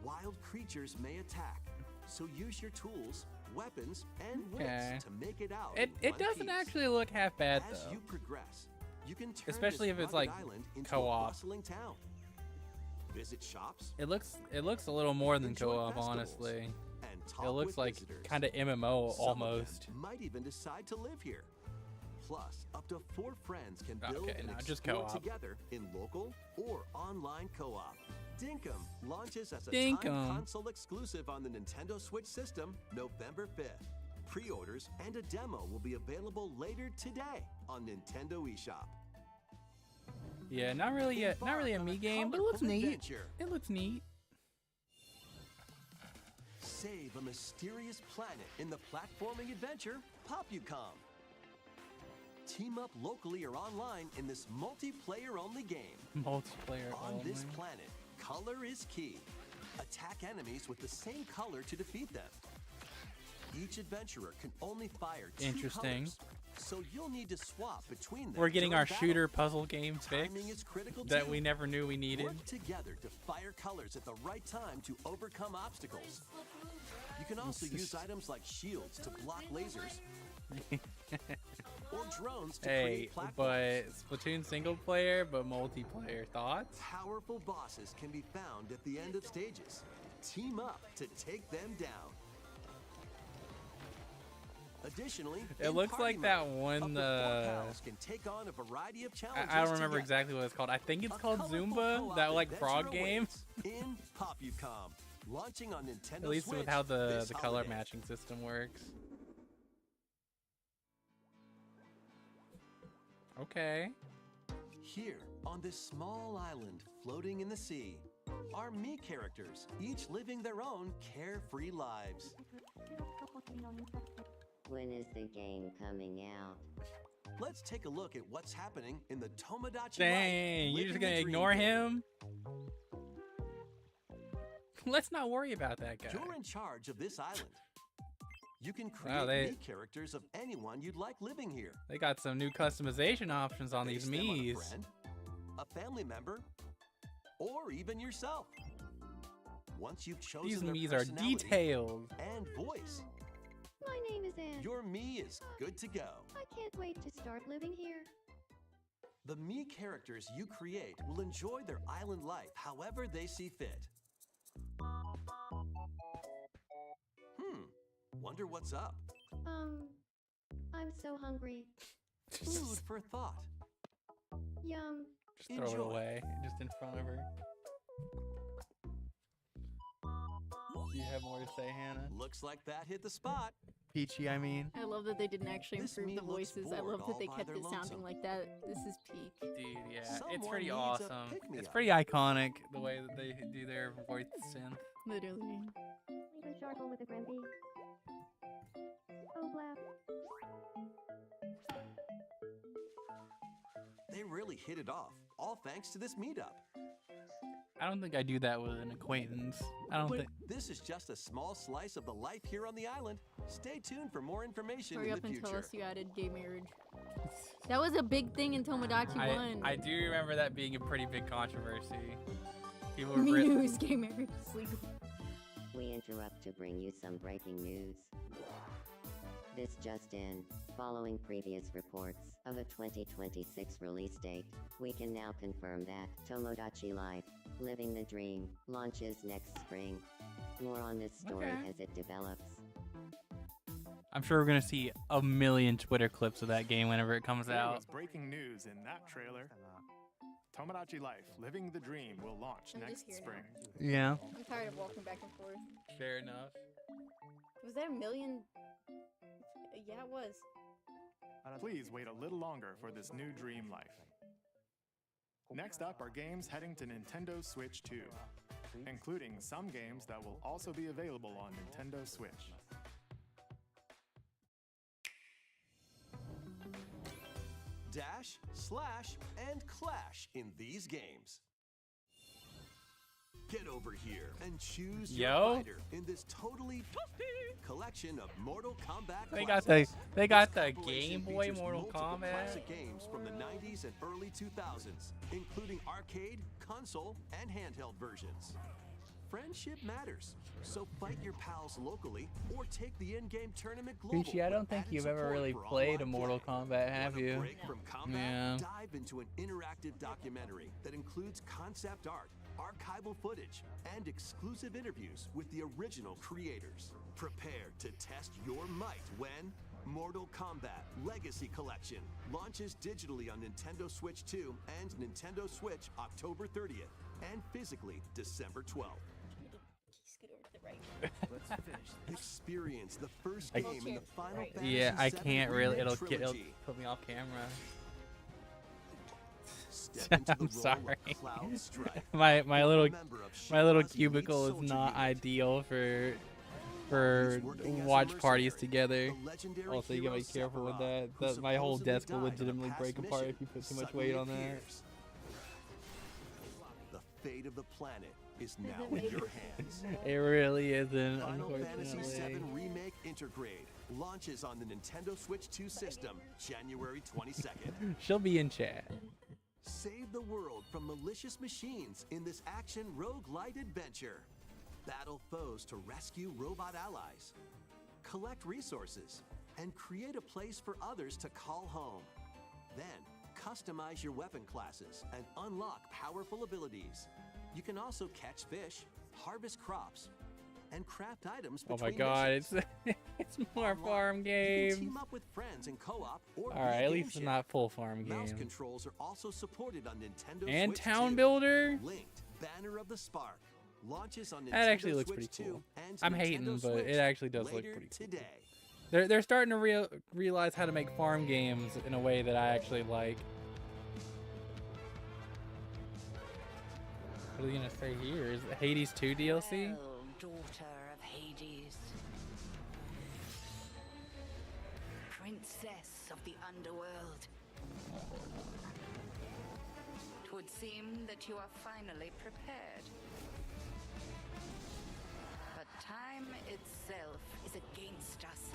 Speaker 6: Wild creatures may attack, so use your tools, weapons, and
Speaker 1: Okay.
Speaker 6: wits to make it out.
Speaker 1: It
Speaker 6: in one
Speaker 1: doesn't
Speaker 6: piece.
Speaker 1: actually look half bad
Speaker 6: As
Speaker 1: though.
Speaker 6: you progress, you can turn
Speaker 1: Especially
Speaker 6: this
Speaker 1: if it's,
Speaker 6: rugged
Speaker 1: like,
Speaker 6: island into
Speaker 1: co-op.
Speaker 6: a bustling town. Visit shops,
Speaker 1: It looks a little more than
Speaker 6: enjoy
Speaker 1: co-op,
Speaker 6: festivals,
Speaker 1: honestly.
Speaker 6: and talk
Speaker 1: It looks
Speaker 6: with
Speaker 1: like
Speaker 6: visitors.
Speaker 1: kind of MMO
Speaker 6: Some of them
Speaker 1: almost.
Speaker 6: might even decide to live here. Plus, up to 4 friends can build
Speaker 1: Okay,
Speaker 6: and
Speaker 1: no, just
Speaker 6: explore
Speaker 1: co-op.
Speaker 6: together in local or online co-op. Dinkum launches as a
Speaker 1: Dinkum.
Speaker 6: timed console exclusive on the Nintendo Switch system November 5th. Pre-orders and a demo will be available later today on Nintendo eShop.
Speaker 1: Yeah, not really a me game, but it looks
Speaker 6: colorful
Speaker 1: neat.
Speaker 6: adventure.
Speaker 1: It looks neat.
Speaker 6: Save a mysterious planet in the platforming adventure Pokken. Team up locally or online in this multiplayer-only game.
Speaker 1: Multiplayer
Speaker 6: On
Speaker 1: only.
Speaker 6: this planet, color is key. Attack enemies with the same color to defeat them. Each adventurer can only fire 2
Speaker 1: Interesting.
Speaker 6: colors, so you'll need to swap between them.
Speaker 1: We're getting
Speaker 6: during
Speaker 1: our
Speaker 6: battle.
Speaker 1: shooter puzzle game fix
Speaker 6: Timing is critical
Speaker 1: that
Speaker 6: too.
Speaker 1: we never knew we needed.
Speaker 6: Work together to fire colors at the right time to overcome obstacles. You can also use items like shields to block lasers or drones to
Speaker 1: Hey,
Speaker 6: create platforms.
Speaker 1: but Splatoon single player, but multiplayer. Thoughts?
Speaker 6: Powerful bosses can be found at the end of stages. Team up to take them down. Additionally,
Speaker 1: It
Speaker 6: in
Speaker 1: looks
Speaker 6: party
Speaker 1: like that
Speaker 6: mode,
Speaker 1: one,
Speaker 6: up to 4 pals can take on a variety of challenges
Speaker 1: I don't remember
Speaker 6: together.
Speaker 1: exactly what it's called. I think it's
Speaker 6: A
Speaker 1: called
Speaker 6: colorful
Speaker 1: Zumba,
Speaker 6: co-op
Speaker 1: that like
Speaker 6: adventure
Speaker 1: frog game.
Speaker 6: awaits In Pokken, launching on Nintendo
Speaker 1: At least
Speaker 6: Switch
Speaker 1: with how the
Speaker 6: this
Speaker 1: color
Speaker 6: holiday.
Speaker 1: matching system works. Okay.
Speaker 6: Here, on this small island floating in the sea, are me characters, each living their own carefree lives.
Speaker 8: When is the game coming out?
Speaker 6: Let's take a look at what's happening in the Tomodachi
Speaker 1: Dang,
Speaker 6: life,
Speaker 1: you're just
Speaker 6: living
Speaker 1: gonna
Speaker 6: the dream
Speaker 1: ignore
Speaker 6: game.
Speaker 1: him? Let's not worry about that guy.
Speaker 6: You're in charge of this island. You can create
Speaker 1: Wow, they-
Speaker 6: me characters of anyone you'd like living here.
Speaker 1: They got some new customization options on these
Speaker 6: Base them on a
Speaker 1: Miis.
Speaker 6: friend, a family member, or even yourself. Once you've chosen
Speaker 1: These
Speaker 6: their
Speaker 1: Miis are
Speaker 6: personality
Speaker 1: detailed.
Speaker 6: and voice,
Speaker 8: My name is Anne.
Speaker 6: your me is good to go.
Speaker 8: I can't wait to start living here.
Speaker 6: The me characters you create will enjoy their island life however they see fit. Wonder what's up.
Speaker 8: I'm so hungry.
Speaker 6: Food for thought.
Speaker 8: Yum.
Speaker 1: Just throw it
Speaker 6: Enjoy.
Speaker 1: away, just in front of her. Do you have more to say, Hannah?
Speaker 6: Looks like that hit the spot.
Speaker 1: Peachy, I mean.
Speaker 2: I love that they didn't actually
Speaker 6: This
Speaker 2: improve
Speaker 6: me
Speaker 2: the
Speaker 6: looks
Speaker 2: voices. I
Speaker 6: bored
Speaker 2: love
Speaker 6: all
Speaker 2: that they
Speaker 6: by
Speaker 2: kept
Speaker 6: their
Speaker 2: it sounding
Speaker 6: lonesome.
Speaker 2: like that. This is peak.
Speaker 1: Dude, yeah, it's
Speaker 6: Someone
Speaker 1: pretty
Speaker 6: needs a
Speaker 1: awesome.
Speaker 6: pick-me-up.
Speaker 1: It's pretty iconic the way that they do their voice synth.
Speaker 2: Literally.
Speaker 8: Leave a sharple with a Grimby. Oh, blap.
Speaker 6: They really hit it off, all thanks to this meetup.
Speaker 1: I don't think I do that with an acquaintance. I don't
Speaker 6: But
Speaker 1: think.
Speaker 6: this is just a small slice of the life here on the island. Stay tuned for more information
Speaker 2: Hurry
Speaker 6: in
Speaker 2: up
Speaker 6: the
Speaker 2: and
Speaker 6: future.
Speaker 2: tell us you added gay marriage. That was a big thing in Tomodachi 1.
Speaker 1: I do remember that being a pretty big controversy. People were
Speaker 2: Me
Speaker 1: really.
Speaker 2: news, gay marriage is legal.
Speaker 8: We interrupt to bring you some breaking news.
Speaker 9: This just in. Following previous reports of a 2026 release date, we can now confirm that Tomodachi Life, Living the Dream, launches next spring. More on this story as it develops.
Speaker 1: I'm sure we're gonna see a million Twitter clips of that game whenever it comes
Speaker 5: There
Speaker 1: out.
Speaker 5: was breaking news in that trailer. Tomodachi Life, Living the Dream will launch
Speaker 2: I'm
Speaker 5: next
Speaker 2: just here
Speaker 5: spring.
Speaker 1: Yeah.
Speaker 2: I'm tired of walking back and forth.
Speaker 1: Fair enough.
Speaker 2: Was that a million? Yeah, it was.
Speaker 5: Please wait a little longer for this new dream life. Next up are games heading to Nintendo Switch 2, including some games that will also be available on Nintendo Switch.
Speaker 6: Dash, slash, and clash in these games. Get over here and choose your fighter in this totally collection of Mortal Kombat classics.
Speaker 1: They got the
Speaker 6: This
Speaker 1: Game
Speaker 6: compilation
Speaker 1: Boy
Speaker 6: features
Speaker 1: Mortal
Speaker 6: multiple
Speaker 1: Kombat.
Speaker 6: classic games from the 90s and early 2000s, including arcade, console, and handheld versions. Friendship matters, so fight your pals locally or take the in-game tournament global.
Speaker 1: Gucci, I don't
Speaker 6: with
Speaker 1: think
Speaker 6: added
Speaker 1: you've ever
Speaker 6: support
Speaker 1: really
Speaker 6: for
Speaker 1: played a
Speaker 6: online
Speaker 1: Mortal
Speaker 6: play.
Speaker 1: Kombat, have
Speaker 6: Want a
Speaker 1: you?
Speaker 6: break from combat?
Speaker 1: Yeah.
Speaker 6: Dive into an interactive documentary that includes concept art, archival footage, and exclusive interviews with the original creators. Prepare to test your might when Mortal Kombat Legacy Collection launches digitally on Nintendo Switch 2 and Nintendo Switch October 30th, and physically December 12th.
Speaker 2: Scoot over to the right.
Speaker 7: Let's finish this.
Speaker 6: Experience the first
Speaker 1: I-
Speaker 6: game in the Final
Speaker 2: Right.
Speaker 6: Fantasy
Speaker 1: Yeah, I
Speaker 6: VII
Speaker 1: can't really.
Speaker 6: Remake
Speaker 1: It'll
Speaker 6: trilogy.
Speaker 1: put me off camera.
Speaker 6: Step into the
Speaker 1: I'm
Speaker 6: role
Speaker 1: sorry.
Speaker 6: of Cloud Strife,
Speaker 1: My little
Speaker 6: member of
Speaker 1: little
Speaker 6: Shiraz
Speaker 1: cubicle
Speaker 6: elite
Speaker 1: is
Speaker 6: soldier
Speaker 1: not
Speaker 6: unit.
Speaker 1: ideal for
Speaker 6: He's working as a
Speaker 1: watch parties
Speaker 6: mercenary,
Speaker 1: together.
Speaker 6: the legendary
Speaker 1: Also, you gotta
Speaker 6: hero
Speaker 1: be careful with
Speaker 6: Sephiroth,
Speaker 1: that.
Speaker 6: who
Speaker 1: My whole
Speaker 6: supposedly
Speaker 1: desk will
Speaker 6: died on a
Speaker 1: legitimately
Speaker 6: past
Speaker 1: break apart
Speaker 6: mission,
Speaker 1: if you put too much
Speaker 6: suddenly
Speaker 1: weight on that.
Speaker 6: appears. The fate of the planet is now in
Speaker 2: Maybe.
Speaker 6: your hands.
Speaker 1: It really isn't,
Speaker 6: Final Fantasy
Speaker 1: unfortunately.
Speaker 6: VII Remake Intergrade launches on the Nintendo Switch 2 system January 22nd.
Speaker 1: She'll be in chat.
Speaker 6: Save the world from malicious machines in this action roguelite adventure. Battle foes to rescue robot allies. Collect resources and create a place for others to call home. Then, customize your weapon classes and unlock powerful abilities. You can also catch fish, harvest crops, and craft items
Speaker 1: Oh
Speaker 6: between
Speaker 1: my god,
Speaker 6: missions.
Speaker 1: it's more
Speaker 6: Online,
Speaker 1: farm
Speaker 6: You can
Speaker 1: games.
Speaker 6: team up with friends in co-op or
Speaker 1: All right,
Speaker 6: via
Speaker 1: at
Speaker 6: game
Speaker 1: least it's
Speaker 6: share.
Speaker 1: not full farm
Speaker 6: Mouse
Speaker 1: game.
Speaker 6: controls are also supported on Nintendo
Speaker 1: And
Speaker 6: Switch
Speaker 1: Town
Speaker 6: 2.
Speaker 1: Builder.
Speaker 6: Linked Banner of the Spark launches on Nintendo
Speaker 1: That actually looks
Speaker 6: Switch
Speaker 1: pretty cool.
Speaker 6: 2 and
Speaker 1: I'm
Speaker 6: Nintendo
Speaker 1: hating, but
Speaker 6: Switch
Speaker 1: it actually does look
Speaker 6: later
Speaker 1: pretty cool.
Speaker 6: today.
Speaker 1: They're starting to realize how to make farm games in a way that I actually like. What are they gonna say here? Is it Hades 2 DLC?
Speaker 10: Well, daughter of Hades, princess of the underworld. Twould seem that you are finally prepared. But time itself is against us.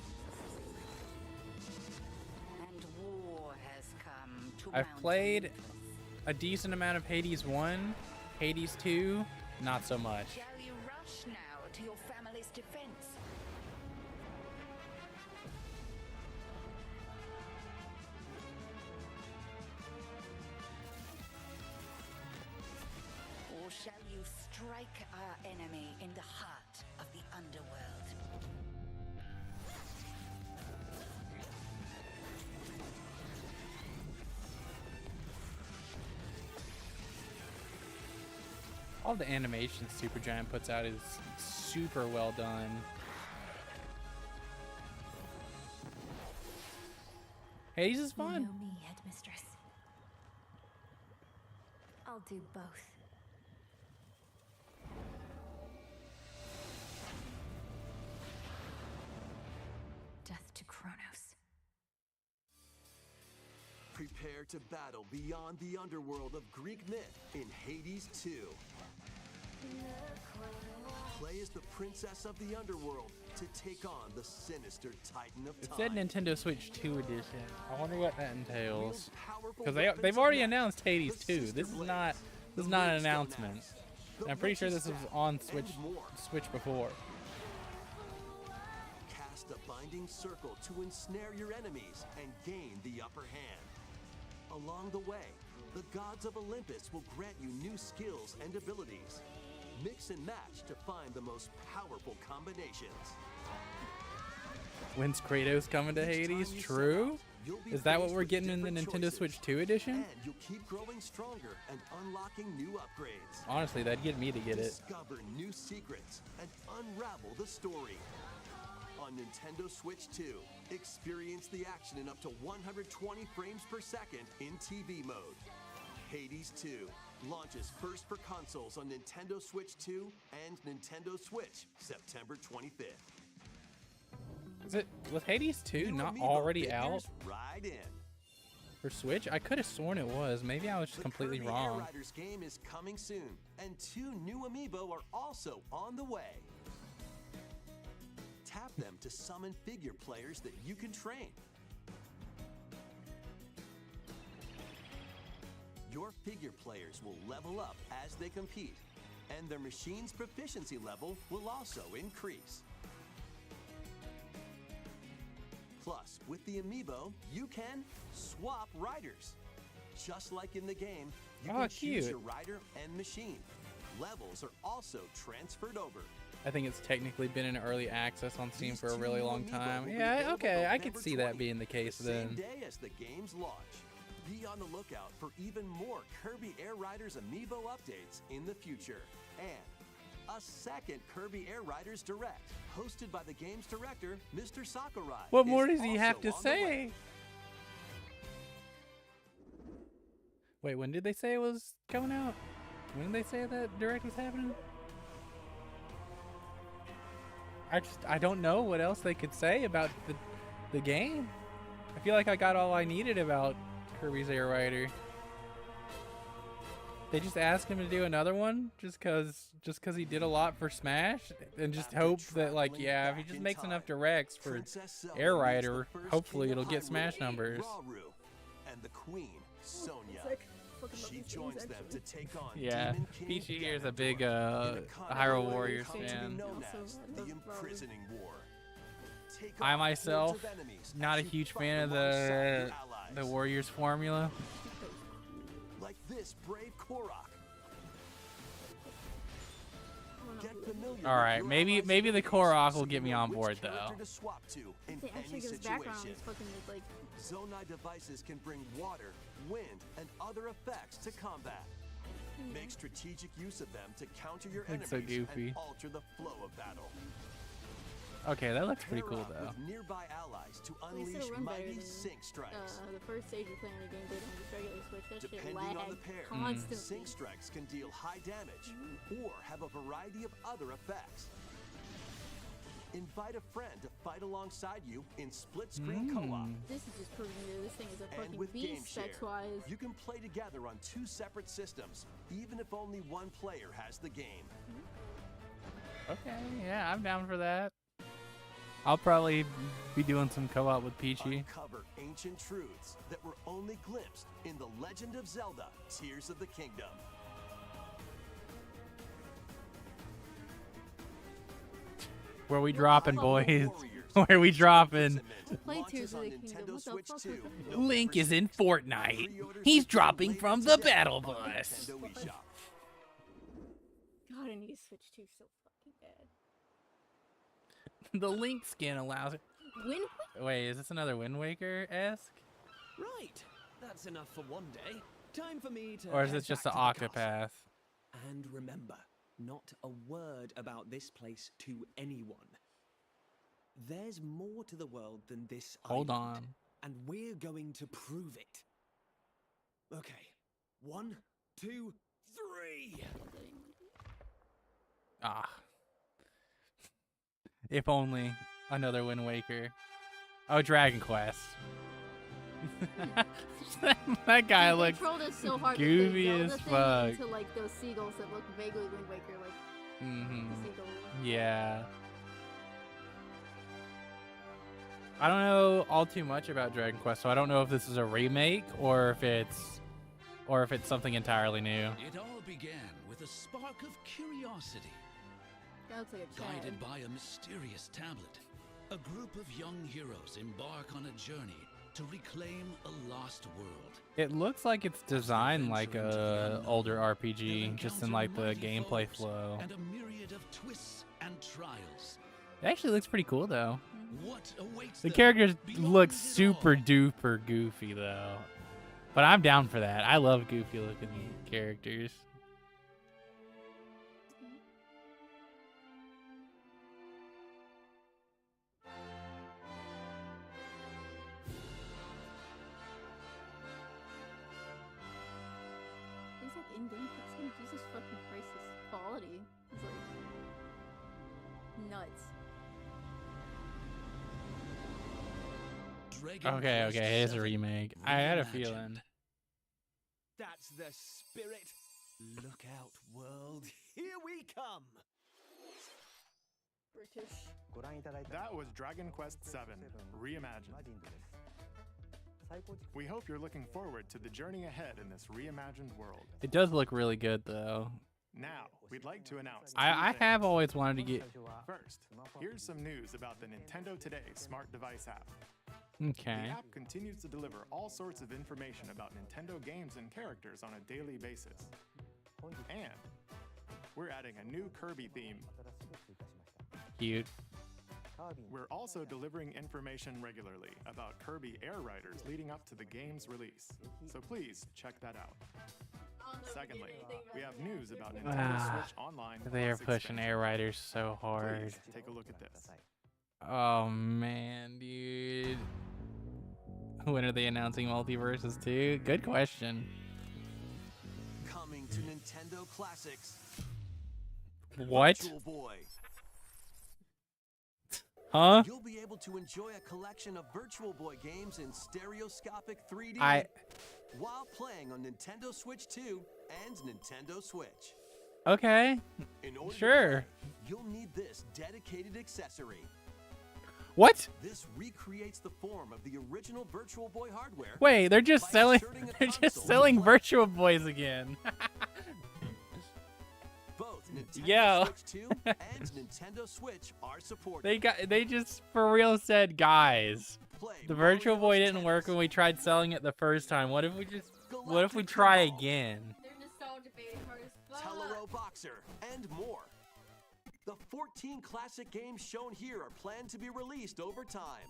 Speaker 10: And war has come to
Speaker 1: I've
Speaker 10: Mount
Speaker 1: played
Speaker 10: Olympus.
Speaker 1: a decent amount of Hades 1, Hades 2, not so much.
Speaker 10: Shall you rush now to your family's defense? Or shall you strike our enemy in the heart of the underworld?
Speaker 1: All the animation Supergiant puts out is super well done. Hades is
Speaker 8: You
Speaker 1: fun.
Speaker 8: know me, Headmistress. I'll do both. Death to Kronos.
Speaker 6: Prepare to battle beyond the underworld of Greek myth in Hades 2. Play as the princess of the underworld to take on the sinister titan of
Speaker 1: It
Speaker 6: time.
Speaker 1: said Nintendo Switch 2 edition. I wonder what that entails.
Speaker 6: Wield powerful
Speaker 1: Because
Speaker 6: weapons
Speaker 1: they've
Speaker 6: of
Speaker 1: already
Speaker 6: death,
Speaker 1: announced Hades
Speaker 6: the
Speaker 1: 2.
Speaker 6: Sister
Speaker 1: This is
Speaker 6: Blades,
Speaker 1: not
Speaker 6: the
Speaker 1: an
Speaker 6: Brimstone
Speaker 1: announcement.
Speaker 6: Axe, the
Speaker 1: And I'm pretty sure
Speaker 6: Witch's
Speaker 1: this was
Speaker 6: Staff,
Speaker 1: on
Speaker 6: and
Speaker 1: Switch
Speaker 6: more.
Speaker 1: before.
Speaker 6: Cast a winding circle to ensnare your enemies and gain the upper hand. Along the way, the gods of Olympus will grant you new skills and abilities. Mix and match to find the most powerful combinations.
Speaker 1: When's Kratos coming to Hades? True? Is that what we're getting in the Nintendo Switch 2 edition?
Speaker 6: And you'll keep growing stronger and unlocking new upgrades.
Speaker 1: Honestly, that'd get me to get it.
Speaker 6: Discover new secrets and unravel the story. On Nintendo Switch 2, experience the action in up to 120 frames per second in TV mode. Hades 2 launches first for consoles on Nintendo Switch 2 and Nintendo Switch September 25th.
Speaker 1: Was Hades 2
Speaker 6: New
Speaker 1: not
Speaker 6: Amiibo
Speaker 1: already out
Speaker 6: figures right in.
Speaker 1: for Switch? I could have sworn it was. Maybe I was just
Speaker 6: The
Speaker 1: completely
Speaker 6: Kirby Air
Speaker 1: wrong.
Speaker 6: Riders game is coming soon, and 2 new amiibo are also on the way. Tap them to summon figure players that you can train. Your figure players will level up as they compete, and their machine's proficiency level will also increase. Plus, with the amiibo, you can swap riders. Just like in the game, you can choose
Speaker 1: cute.
Speaker 6: your rider and machine. Levels are also transferred over.
Speaker 1: I think it's technically been in early access on Steam
Speaker 6: These
Speaker 1: for a
Speaker 6: 2
Speaker 1: really
Speaker 6: new
Speaker 1: long
Speaker 6: amiibo
Speaker 1: time.
Speaker 6: will be
Speaker 1: Yeah,
Speaker 6: available
Speaker 1: okay, I could
Speaker 6: November
Speaker 1: see that
Speaker 6: 20th,
Speaker 1: being the case
Speaker 6: the
Speaker 1: then.
Speaker 6: same day as the game's launch. Be on the lookout for even more Kirby Air Riders amiibo updates in the future. And a second Kirby Air Riders Direct, hosted by the game's director, Mr. Sakurai.
Speaker 1: What more
Speaker 6: is
Speaker 1: does he have to
Speaker 6: also on the way.
Speaker 1: say? Wait, when did they say it was coming out? When did they say that Direct was happening? I don't know what else they could say about the game. I feel like I got all I needed about Kirby's Air Rider. They just asked him to do another one just cause he did a lot for Smash, and just
Speaker 6: After
Speaker 1: hope that, like,
Speaker 6: traveling
Speaker 1: yeah, if he
Speaker 6: back
Speaker 1: just
Speaker 6: in
Speaker 1: makes
Speaker 6: time,
Speaker 1: enough directs for
Speaker 6: Princess Zelda
Speaker 1: Air
Speaker 6: meets the
Speaker 1: Rider,
Speaker 6: first
Speaker 1: hopefully
Speaker 6: king of
Speaker 1: it'll get
Speaker 6: Hyrule,
Speaker 1: Smash numbers.
Speaker 6: Rauru, and the Queen, Sonya.
Speaker 2: Sick. Fucking love
Speaker 6: She
Speaker 2: these games,
Speaker 6: joins them
Speaker 2: actually.
Speaker 6: to take on
Speaker 1: Yeah,
Speaker 6: Demon King
Speaker 1: Peachy here is a
Speaker 6: Ganondorf
Speaker 1: big
Speaker 6: in a
Speaker 1: Hyrule
Speaker 6: conflict
Speaker 1: Warriors
Speaker 6: come to be
Speaker 1: fan.
Speaker 6: known
Speaker 2: Also,
Speaker 6: as
Speaker 2: I
Speaker 6: the
Speaker 2: love Rauru.
Speaker 6: Imprisoning War. Take
Speaker 1: I
Speaker 6: on
Speaker 1: myself,
Speaker 6: hordes of enemies
Speaker 1: not a
Speaker 6: as you
Speaker 1: huge
Speaker 6: fight
Speaker 1: fan of
Speaker 6: alongside your
Speaker 1: the
Speaker 6: allies.
Speaker 1: Warriors formula.
Speaker 6: Like this brave Korok. Get familiar
Speaker 1: All right,
Speaker 6: with your
Speaker 1: maybe
Speaker 6: allies'
Speaker 1: the
Speaker 6: abilities
Speaker 1: Korok
Speaker 6: so
Speaker 1: will get
Speaker 6: you
Speaker 1: me
Speaker 6: know
Speaker 1: on
Speaker 6: which
Speaker 1: board,
Speaker 6: character
Speaker 1: though.
Speaker 6: to swap to in
Speaker 2: They actually
Speaker 6: any
Speaker 2: gives background.
Speaker 6: situation.
Speaker 2: It's fucking like.
Speaker 6: Zonai devices can bring water, wind, and other effects to combat. Make strategic use of them to counter your
Speaker 1: Looks
Speaker 6: enemies
Speaker 1: so goofy.
Speaker 6: and alter the flow of battle.
Speaker 1: Okay, that looks pretty
Speaker 6: Pair
Speaker 1: cool
Speaker 6: up
Speaker 1: though.
Speaker 6: with nearby allies to
Speaker 2: They
Speaker 6: unleash
Speaker 2: still run better
Speaker 6: mighty
Speaker 2: than
Speaker 6: sync strikes.
Speaker 2: the first stage we played on the game did on just regular Switch. That shit
Speaker 6: Depending on the
Speaker 2: lagged
Speaker 6: pair,
Speaker 2: constantly.
Speaker 6: sync strikes can deal high damage or have a variety of other effects. Invite a friend to fight alongside you in split-screen co-op.
Speaker 2: This is just proving that this thing is a
Speaker 6: And
Speaker 2: fucking
Speaker 6: with Game
Speaker 2: beast
Speaker 6: Share,
Speaker 2: specs-wise.
Speaker 6: you can play together on 2 separate systems, even if only one player has the game.
Speaker 1: Okay, yeah, I'm down for that. I'll probably be doing some co-op with Peachy.
Speaker 6: Uncover ancient truths that were only glimpsed in The Legend of Zelda: Tears of the Kingdom.
Speaker 1: Where we dropping, boys?
Speaker 6: Warriors,
Speaker 1: Where we dropping?
Speaker 2: Play
Speaker 6: launches
Speaker 2: Tears of
Speaker 6: on
Speaker 2: the Kingdom.
Speaker 6: Nintendo
Speaker 2: What the
Speaker 6: Switch
Speaker 2: fuck
Speaker 6: 2,
Speaker 2: was that?
Speaker 6: November
Speaker 1: Link is in
Speaker 6: 16th.
Speaker 1: Fortnite.
Speaker 6: Pre-orders
Speaker 1: He's
Speaker 6: begin
Speaker 1: dropping
Speaker 6: later
Speaker 1: from the
Speaker 6: today
Speaker 1: battle
Speaker 6: on
Speaker 1: bus.
Speaker 6: Nintendo eShop.
Speaker 2: God, I need a Switch 2 so fucking bad.
Speaker 1: The Link skin allows it.
Speaker 2: Wind
Speaker 1: Wait, is this another Wind Waker-esque?
Speaker 7: Right. That's enough for one day. Time for me to.
Speaker 1: Or is
Speaker 7: head
Speaker 1: this just
Speaker 7: back
Speaker 1: the
Speaker 7: to castle.
Speaker 1: Octopath?
Speaker 7: And remember, not a word about this place to anyone. There's more to the world than this
Speaker 1: Hold
Speaker 7: island,
Speaker 1: on.
Speaker 7: and we're going to prove it. Okay. 1, 2, 3.
Speaker 1: Ah. If only another Wind Waker. Oh, Dragon Quest. That guy
Speaker 2: They
Speaker 1: looks
Speaker 2: trolled us so hard
Speaker 1: goofy
Speaker 2: that they
Speaker 1: as
Speaker 2: Zelda thing
Speaker 1: fuck.
Speaker 2: into like those seagulls that look vaguely Wind Waker, like the seagulls.
Speaker 1: Yeah. I don't know all too much about Dragon Quest, so I don't know if this is a remake or if it's something entirely new.
Speaker 11: It all began with a spark of curiosity,
Speaker 2: That looks like a Chad.
Speaker 11: guided by a mysterious tablet. A group of young heroes embark on a journey to reclaim a lost world.
Speaker 1: It looks like it's designed like a older RPG, just in like the gameplay flow.
Speaker 11: And a myriad of twists and trials.
Speaker 1: It actually looks pretty cool though.
Speaker 11: What awaits
Speaker 1: The
Speaker 11: them
Speaker 1: characters look
Speaker 11: beyond it
Speaker 1: super
Speaker 11: all?
Speaker 1: duper goofy though. But I'm down for that. I love goofy looking characters.
Speaker 2: These like in-game cutscenes, Jesus fucking Christ, this quality is like nuts.
Speaker 1: Okay, here's a remake. I had a feeling.
Speaker 7: That's the spirit. Look out, world. Here we come.
Speaker 2: British.
Speaker 5: That was Dragon Quest VII Reimagined. We hope you're looking forward to the journey ahead in this reimagined world.
Speaker 1: It does look really good though.
Speaker 5: Now, we'd like to announce
Speaker 1: I
Speaker 5: two
Speaker 1: have
Speaker 5: things.
Speaker 1: always wanted to get.
Speaker 5: First, here's some news about the Nintendo Today smart device app.
Speaker 1: Okay.
Speaker 5: The app continues to deliver all sorts of information about Nintendo games and characters on a daily basis. And we're adding a new Kirby theme.
Speaker 1: Cute.
Speaker 5: We're also delivering information regularly about Kirby Air Riders leading up to the game's release. So please check that out. Secondly, we have news about Nintendo Switch Online.
Speaker 1: They are
Speaker 5: Plus
Speaker 1: pushing
Speaker 5: expansion.
Speaker 1: Air Riders so hard.
Speaker 5: Please take a look at this.
Speaker 1: Oh man, dude. When are they announcing Multiverses 2? Good question.
Speaker 6: Coming to Nintendo Classics.
Speaker 1: What?
Speaker 6: Virtual Boy.
Speaker 1: Huh?
Speaker 6: You'll be able to enjoy a collection of Virtual Boy games in stereoscopic 3D while playing on Nintendo Switch 2 and Nintendo Switch.
Speaker 1: Okay.
Speaker 6: In order to
Speaker 1: Sure.
Speaker 6: play, you'll need this dedicated accessory.
Speaker 1: What?
Speaker 6: This recreates the form of the original Virtual Boy hardware.
Speaker 1: Wait, they're just
Speaker 6: by
Speaker 1: selling.
Speaker 6: inserting a
Speaker 1: They're just
Speaker 6: console
Speaker 1: selling
Speaker 6: to play.
Speaker 1: Virtual Boys again.
Speaker 6: Both Nintendo
Speaker 1: Yo.
Speaker 6: Switch 2 and Nintendo Switch are supported.
Speaker 1: They just for real said, guys,
Speaker 6: Play
Speaker 1: the Virtual
Speaker 6: Mario
Speaker 1: Boy
Speaker 6: Tennis,
Speaker 1: didn't work when we tried selling it the first time. What if we try again?
Speaker 2: Their nostalgia beta card is fuck.
Speaker 6: Telero Boxer, and more. The 14 classic games shown here are planned to be released over time.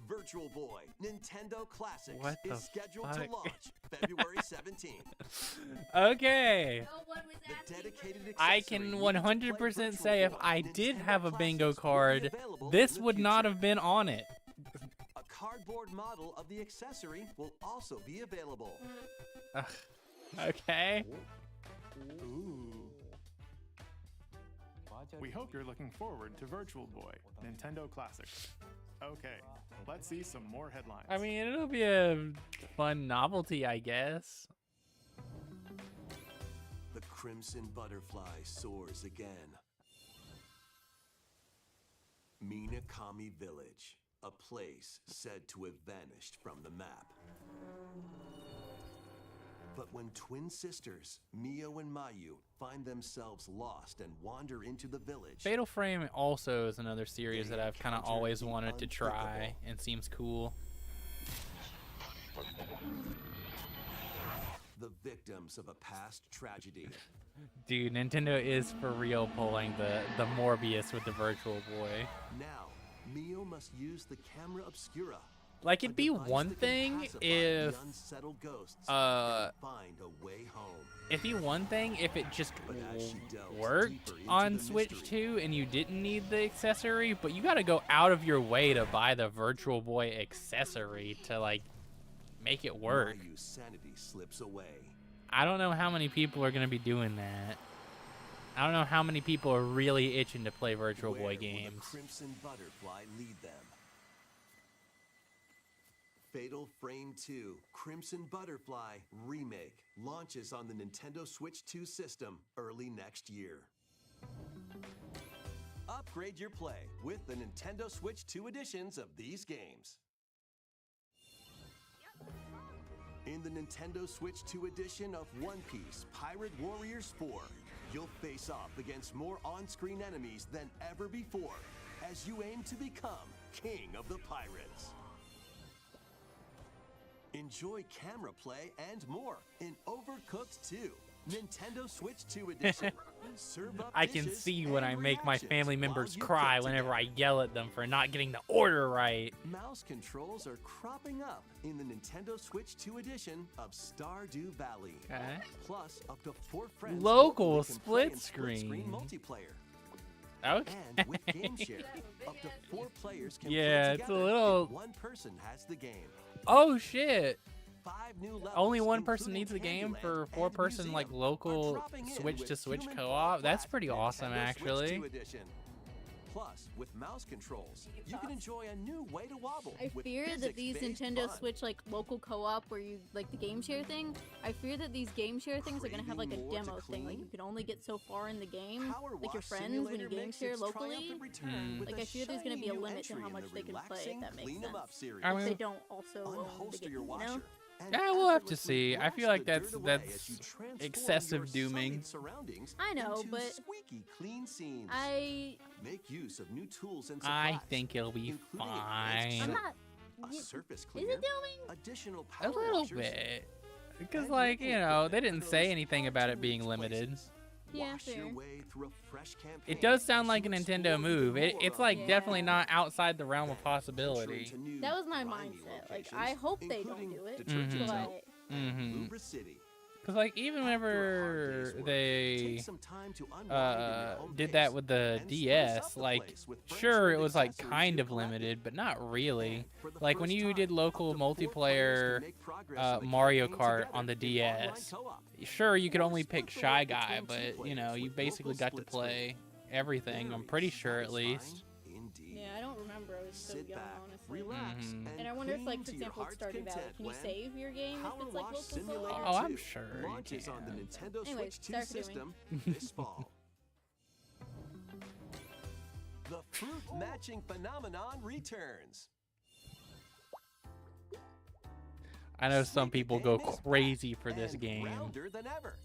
Speaker 6: Virtual Boy Nintendo Classics
Speaker 1: What the
Speaker 6: is scheduled
Speaker 1: fuck?
Speaker 6: to launch February 17th.
Speaker 1: Okay.
Speaker 2: No one was
Speaker 6: The
Speaker 2: asking
Speaker 6: dedicated
Speaker 2: for
Speaker 1: I
Speaker 6: accessory
Speaker 1: can
Speaker 6: needed to play
Speaker 1: 100%
Speaker 6: Virtual
Speaker 1: say if
Speaker 6: Boy
Speaker 1: I did
Speaker 6: Nintendo
Speaker 1: have a bingo
Speaker 6: Classics will be
Speaker 1: card,
Speaker 6: available
Speaker 1: this
Speaker 6: in the
Speaker 1: would not
Speaker 6: future.
Speaker 1: have been on it.
Speaker 6: A cardboard model of the accessory will also be available.
Speaker 1: Ugh. Okay.
Speaker 5: Ooh. We hope you're looking forward to Virtual Boy Nintendo Classics. Okay, let's see some more headlines.
Speaker 1: I mean, it'll be a fun novelty, I guess.
Speaker 6: The Crimson Butterfly soars again. Minakami Village, a place said to have vanished from the map. But when twin sisters, Mio and Mayu, find themselves lost and wander into the village,
Speaker 1: Fatal Frame also is another series that I've kind of
Speaker 6: encounter
Speaker 1: always
Speaker 6: the
Speaker 1: wanted to try
Speaker 6: unthinkable.
Speaker 1: and seems cool.
Speaker 6: the victims of a past tragedy.
Speaker 1: Dude, Nintendo is for real pulling the Morbius with the Virtual Boy.
Speaker 6: Now, Mio must use the camera obscura.
Speaker 1: Like,
Speaker 6: a
Speaker 1: it'd be
Speaker 6: device
Speaker 1: one
Speaker 6: that can
Speaker 1: thing
Speaker 6: pacify
Speaker 1: if
Speaker 6: the unsettled ghosts
Speaker 1: uh,
Speaker 6: and find a way home.
Speaker 1: it'd be one thing if it just
Speaker 6: But as she delves
Speaker 1: worked
Speaker 6: deeper into
Speaker 1: on
Speaker 6: the
Speaker 1: Switch
Speaker 6: mystery,
Speaker 1: 2 and you didn't need the accessory, but you gotta go out of your way to buy the Virtual Boy accessory to, like, make it work.
Speaker 6: Mayu's sanity slips away.
Speaker 1: I don't know how many people are gonna be doing that. I don't know how many people are really itching to play Virtual
Speaker 6: Where
Speaker 1: Boy
Speaker 6: will the
Speaker 1: games.
Speaker 6: Crimson Butterfly lead them? Fatal Frame 2 Crimson Butterfly Remake launches on the Nintendo Switch 2 system early next year. Upgrade your play with the Nintendo Switch 2 editions of these games. In the Nintendo Switch 2 edition of One Piece Pirate Warriors 4, you'll face off against more on-screen enemies than ever before as you aim to become king of the pirates. Enjoy camera play and more in Overcooked 2, Nintendo Switch 2 edition. Serve up
Speaker 1: I can
Speaker 6: dishes
Speaker 1: see when I
Speaker 6: and
Speaker 1: make my
Speaker 6: reactions
Speaker 1: family
Speaker 6: while
Speaker 1: members
Speaker 6: you
Speaker 1: cry
Speaker 6: cook
Speaker 1: whenever
Speaker 6: together.
Speaker 1: I yell at them for not getting the order right.
Speaker 6: Mouse controls are cropping up in the Nintendo Switch 2 edition of Stardew Valley.
Speaker 1: Okay.
Speaker 6: Plus, up to 4 friends
Speaker 1: Local
Speaker 6: locally can play in
Speaker 1: split screen.
Speaker 6: multiplayer.
Speaker 1: Okay.
Speaker 6: And with Game Share, up to 4 players can
Speaker 1: Yeah,
Speaker 6: play
Speaker 1: it's a
Speaker 6: together
Speaker 1: little-
Speaker 6: if one person has the game.
Speaker 1: Oh shit.
Speaker 6: 5 new levels,
Speaker 1: Only one person
Speaker 6: including
Speaker 1: needs the game
Speaker 6: Candyland
Speaker 1: for
Speaker 6: and
Speaker 1: 4-person like
Speaker 6: Museum, are
Speaker 1: local
Speaker 6: dropping in
Speaker 1: switch to
Speaker 6: with
Speaker 1: switch
Speaker 6: Human
Speaker 1: co-op. That's
Speaker 6: Flat
Speaker 1: pretty
Speaker 6: Nintendo
Speaker 1: awesome
Speaker 6: Switch
Speaker 1: actually.
Speaker 6: 2 edition. Plus, with mouse controls, you can enjoy a new way to wobble.
Speaker 2: I
Speaker 6: with
Speaker 2: fear that these
Speaker 6: physics-based
Speaker 2: Nintendo
Speaker 6: fun.
Speaker 2: Switch like local co-op where you like the game share thing. I fear that these game share things are gonna have like a
Speaker 6: Craving more to
Speaker 2: demo thing. Like
Speaker 6: clean?
Speaker 2: you can only get so far in the game,
Speaker 6: Power
Speaker 2: like your
Speaker 6: Wash
Speaker 2: friends when you
Speaker 6: Simulator
Speaker 2: game
Speaker 6: makes
Speaker 2: share
Speaker 6: its
Speaker 2: locally.
Speaker 6: triumphant return with
Speaker 2: Like
Speaker 6: a
Speaker 2: I fear there's gonna be a
Speaker 6: shiny new
Speaker 2: limit to
Speaker 6: entry
Speaker 2: how
Speaker 6: in
Speaker 2: much
Speaker 6: the
Speaker 2: they can play. If
Speaker 6: relaxing
Speaker 2: that makes
Speaker 6: Clean 'em
Speaker 2: sense.
Speaker 6: Up series.
Speaker 1: I
Speaker 2: If
Speaker 1: mean-
Speaker 2: they don't also own the
Speaker 6: Unholster
Speaker 2: game,
Speaker 6: your
Speaker 2: you know?
Speaker 6: washer. and
Speaker 1: Yeah, we'll have to
Speaker 6: effortlessly
Speaker 1: see. I feel
Speaker 6: brush
Speaker 1: like
Speaker 6: the
Speaker 1: that's
Speaker 6: dirt away as you transform
Speaker 1: excessive
Speaker 6: your
Speaker 1: dooming.
Speaker 6: sullied surroundings
Speaker 2: I know,
Speaker 6: into
Speaker 2: but
Speaker 6: squeaky clean scenes.
Speaker 2: I
Speaker 6: Make use of new tools and supplies.
Speaker 1: I think it'll be
Speaker 6: including
Speaker 1: fine.
Speaker 2: I'm not.
Speaker 6: a surface
Speaker 2: Is
Speaker 6: cleaner,
Speaker 2: it doing?
Speaker 6: additional
Speaker 1: A
Speaker 6: power
Speaker 1: little
Speaker 6: washers,
Speaker 1: bit. Because
Speaker 6: and
Speaker 1: like,
Speaker 6: local
Speaker 1: you know, they
Speaker 6: equipment
Speaker 1: didn't
Speaker 6: for
Speaker 1: say
Speaker 6: those
Speaker 1: anything about it being
Speaker 6: alternate
Speaker 1: limited.
Speaker 6: places.
Speaker 2: Yeah,
Speaker 6: Wash your
Speaker 2: fair.
Speaker 6: way through a fresh campaign
Speaker 1: It does sound like a
Speaker 6: to
Speaker 1: Nintendo
Speaker 6: explore
Speaker 1: move.
Speaker 6: even
Speaker 1: It's
Speaker 6: more
Speaker 1: like
Speaker 6: of
Speaker 1: definitely
Speaker 2: Yeah.
Speaker 1: not outside the realm of
Speaker 6: Then venture
Speaker 1: possibility.
Speaker 6: into new
Speaker 2: That was my
Speaker 6: grimy
Speaker 2: mindset. Like I
Speaker 6: locations,
Speaker 2: hope they don't
Speaker 6: including
Speaker 2: do it,
Speaker 6: Detergent
Speaker 1: Mhm.
Speaker 6: Zone
Speaker 2: but
Speaker 6: and
Speaker 1: Mhm.
Speaker 6: Lubra City.
Speaker 1: Because like even
Speaker 6: After a hard
Speaker 1: whenever
Speaker 6: day's work,
Speaker 1: they
Speaker 6: take some time to unwind in your home
Speaker 1: did
Speaker 6: base
Speaker 1: that with the
Speaker 6: and spice
Speaker 1: DS,
Speaker 6: up the
Speaker 1: like
Speaker 6: place with
Speaker 1: sure
Speaker 6: furniture
Speaker 1: it
Speaker 6: and
Speaker 1: was like
Speaker 6: accessories
Speaker 1: kind
Speaker 6: you
Speaker 1: of
Speaker 6: collected.
Speaker 1: limited, but not really.
Speaker 6: And for the
Speaker 1: Like when
Speaker 6: first
Speaker 1: you
Speaker 6: time,
Speaker 1: did local
Speaker 6: up to 4 players
Speaker 1: multiplayer
Speaker 6: can make progress in the
Speaker 1: Mario
Speaker 6: campaign
Speaker 1: Kart
Speaker 6: together
Speaker 1: on the
Speaker 6: in online
Speaker 1: DS,
Speaker 6: co-op.
Speaker 1: sure you could
Speaker 6: Or
Speaker 1: only
Speaker 6: split
Speaker 1: pick
Speaker 6: the
Speaker 1: Shy
Speaker 6: work
Speaker 1: Guy,
Speaker 6: between two
Speaker 1: but you know
Speaker 6: players
Speaker 1: you
Speaker 6: with
Speaker 1: basically
Speaker 6: local
Speaker 1: got to
Speaker 6: split screen.
Speaker 1: play everything. I'm
Speaker 6: Very
Speaker 1: pretty sure at
Speaker 6: satisfying
Speaker 1: least.
Speaker 6: Indeed.
Speaker 2: yeah, I don't remember. I was so
Speaker 6: Sit
Speaker 2: young,
Speaker 6: back,
Speaker 2: honestly.
Speaker 6: relax,
Speaker 1: Mhm.
Speaker 2: And I wonder if, like,
Speaker 6: cling
Speaker 2: for
Speaker 6: to your
Speaker 2: example, with
Speaker 6: heart's
Speaker 2: Stardew Valley,
Speaker 6: content
Speaker 2: can you
Speaker 6: when
Speaker 2: save your game if
Speaker 6: Power
Speaker 2: it's like
Speaker 6: Wash
Speaker 2: local
Speaker 6: Simulator
Speaker 2: co-op?
Speaker 1: Oh, I'm
Speaker 6: 2
Speaker 1: sure you
Speaker 6: launches on the
Speaker 1: can.
Speaker 6: Nintendo
Speaker 2: Anyways,
Speaker 6: Switch 2
Speaker 2: sorry for doing.
Speaker 6: system this fall. The fruit matching phenomenon returns.
Speaker 1: I know some
Speaker 6: Sweet
Speaker 1: people go
Speaker 6: game is
Speaker 1: crazy
Speaker 6: back
Speaker 1: for this
Speaker 6: and
Speaker 1: game.
Speaker 6: rounder than ever.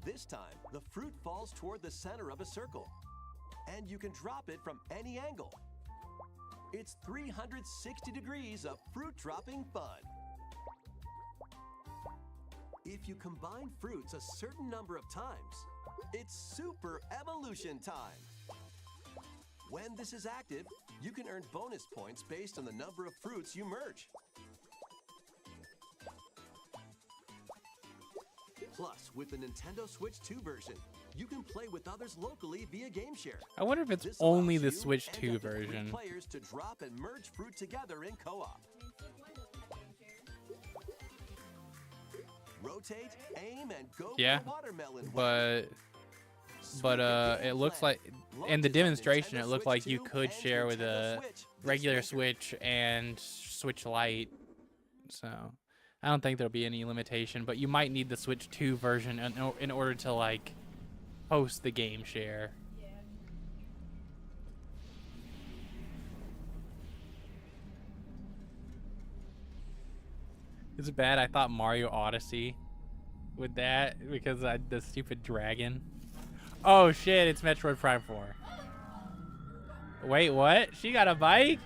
Speaker 6: This time, the fruit falls toward the center of a circle, and you can drop it from any angle. It's 360 degrees of fruit dropping fun. If you combine fruits a certain number of times, it's super evolution time. When this is active, you can earn bonus points based on the number of fruits you merge. Plus, with the Nintendo Switch 2 version, you can play with others locally via Game Share.
Speaker 1: I wonder if it's
Speaker 6: This
Speaker 1: only
Speaker 6: allows
Speaker 1: the
Speaker 6: you
Speaker 1: Switch
Speaker 6: and
Speaker 1: 2
Speaker 6: up to 3
Speaker 1: version.
Speaker 6: players to drop and merge fruit together in co-op. Rotate, aim, and go
Speaker 1: Yeah,
Speaker 6: for the watermelon.
Speaker 1: But
Speaker 6: Sweet
Speaker 1: it
Speaker 6: game
Speaker 1: looks
Speaker 6: plan.
Speaker 1: like in the
Speaker 6: Launches on
Speaker 1: demonstration
Speaker 6: Nintendo
Speaker 1: it looked
Speaker 6: Switch
Speaker 1: like you
Speaker 6: 2
Speaker 1: could
Speaker 6: and
Speaker 1: share with
Speaker 6: Nintendo
Speaker 1: a
Speaker 6: Switch this
Speaker 1: regular
Speaker 6: winter.
Speaker 1: Switch and Switch Lite. So I don't think there'll be any limitation, but you might need the Switch 2 version in order to like host the game share. It's bad. I thought Mario Odyssey with that because the stupid dragon. Oh shit, it's Metroid Prime 4. Wait, what? She got a bike?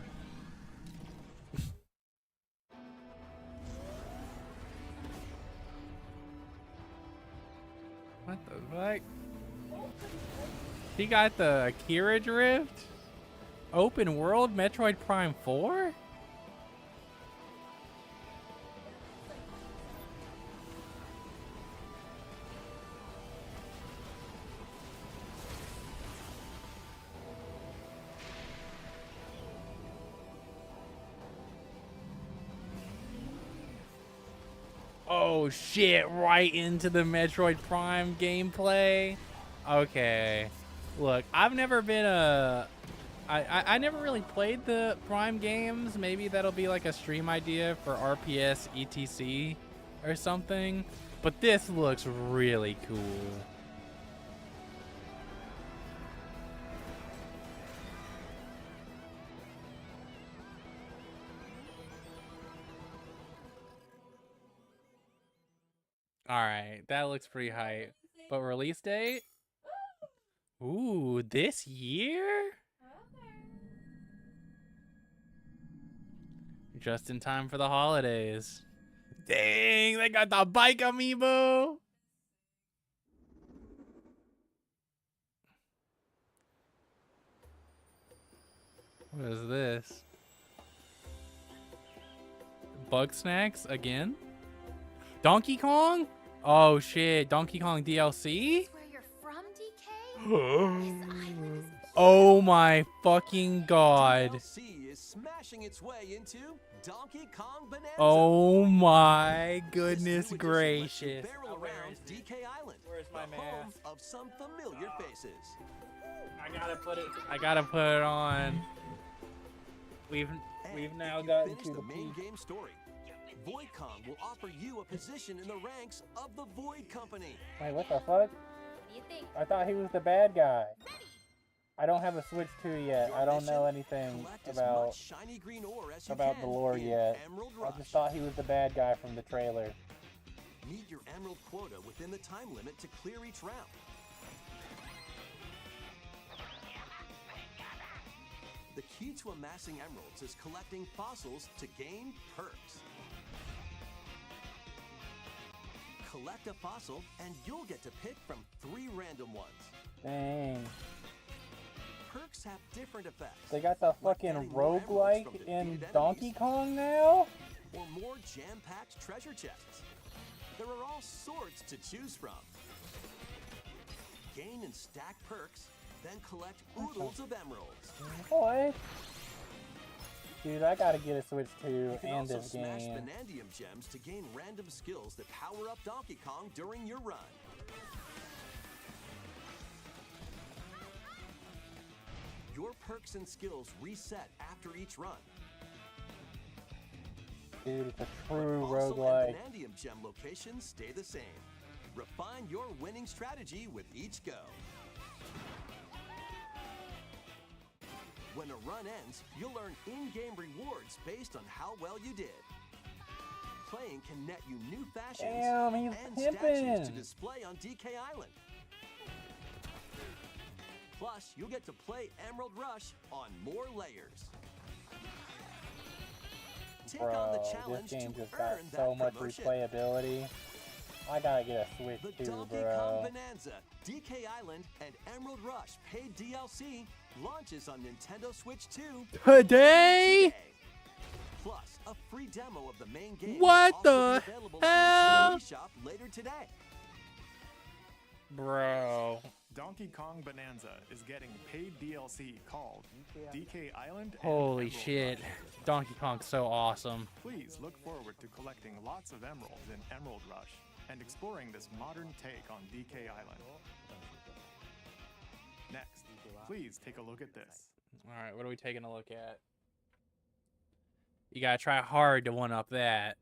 Speaker 1: What the fuck? She got the Akira Drift? Open world Metroid Prime 4? Oh shit, right into the Metroid Prime gameplay. Okay. Look, I've never been I never really played the Prime games. Maybe that'll be like a stream idea for RPS ETC or something. But this looks really cool. Alright, that looks pretty hype. But release date? Ooh, this year? Just in time for the holidays. Dang, they got the bike amiibo. What is this? Bug snacks again? Donkey Kong? Oh shit, Donkey Kong DLC?
Speaker 8: Where you're from, DK?
Speaker 1: Oh my fucking god.
Speaker 6: DLC is smashing its way into Donkey Kong Bonanza.
Speaker 1: Oh my
Speaker 6: This
Speaker 1: goodness
Speaker 6: new edition lets you
Speaker 1: gracious.
Speaker 6: barrel around DK Island,
Speaker 1: Where's my
Speaker 6: the home
Speaker 1: mask?
Speaker 6: of some familiar faces.
Speaker 1: I gotta put it on. We've
Speaker 6: And
Speaker 1: now
Speaker 6: if you
Speaker 1: gotten
Speaker 6: finish
Speaker 1: to
Speaker 6: the
Speaker 1: the
Speaker 6: main
Speaker 1: peak.
Speaker 6: game story. Void Kong will offer you a position in the ranks of the Void Company.
Speaker 1: Wait, what the fuck?
Speaker 8: What do you think?
Speaker 1: I thought he was the bad guy. I don't have a Switch 2 yet.
Speaker 6: Your
Speaker 1: I don't know
Speaker 6: mission?
Speaker 1: anything
Speaker 6: Collect as
Speaker 1: about
Speaker 6: much shiny green ore as you
Speaker 1: the
Speaker 6: can
Speaker 1: lore
Speaker 6: in
Speaker 1: yet.
Speaker 6: Emerald
Speaker 1: I
Speaker 6: Rush.
Speaker 1: just thought he was the bad guy from the trailer.
Speaker 6: Meet your emerald quota within the time limit to clear each round. The key to amassing emeralds is collecting fossils to gain perks. Collect a fossil and you'll get to pick from 3 random ones.
Speaker 1: Dang.
Speaker 6: Perks have different effects.
Speaker 1: They got the
Speaker 6: like
Speaker 1: fucking
Speaker 6: getting more emeralds
Speaker 1: roguelike
Speaker 6: from
Speaker 1: in
Speaker 6: defeated
Speaker 1: Donkey
Speaker 6: enemies,
Speaker 1: Kong now?
Speaker 6: or more jam-packed treasure chests. There are all sorts to choose from. Gain and stack perks, then collect oodles of emeralds.
Speaker 1: What? Dude, I gotta get a Switch 2
Speaker 6: You can
Speaker 1: and
Speaker 6: also
Speaker 1: this
Speaker 6: smash
Speaker 1: game.
Speaker 6: Vanadium gems to gain random skills that power up Donkey Kong during your run. Your perks and skills reset after each run.
Speaker 1: Dude, it's a true
Speaker 6: Also,
Speaker 1: roguelike.
Speaker 6: Vanadium gem locations stay the same. Refine your winning strategy with each go. When a run ends, you'll earn in-game rewards based on how well you did. Playing can net you new fashions
Speaker 1: Damn, he's
Speaker 6: and statues
Speaker 1: pimping.
Speaker 6: to display on DK Island. Plus, you'll get to play Emerald Rush on more layers. Take on
Speaker 1: Bro,
Speaker 6: the
Speaker 1: this
Speaker 6: challenge
Speaker 1: game
Speaker 6: to
Speaker 1: just got
Speaker 6: earn
Speaker 1: so
Speaker 6: that
Speaker 1: much
Speaker 6: promotion.
Speaker 1: replayability. I gotta get a Switch
Speaker 6: The
Speaker 1: 2,
Speaker 6: Donkey Kong
Speaker 1: bro.
Speaker 6: Bonanza, DK Island, and Emerald Rush paid DLC launches on Nintendo Switch 2
Speaker 1: Today?
Speaker 6: Plus, a free demo of the main game
Speaker 1: What
Speaker 6: will also
Speaker 1: the
Speaker 6: be available
Speaker 1: hell?
Speaker 6: on the eShop later today.
Speaker 1: Bro.
Speaker 5: Donkey Kong Bonanza is getting paid DLC called DK Island and
Speaker 1: Holy
Speaker 5: Emerald
Speaker 1: shit.
Speaker 5: Rush.
Speaker 1: Donkey Kong's so awesome.
Speaker 5: Please look forward to collecting lots of emeralds in Emerald Rush and exploring this modern take on DK Island. Next, please take a look at this.
Speaker 1: Alright, what are we taking a look at? You gotta try hard to one-up that.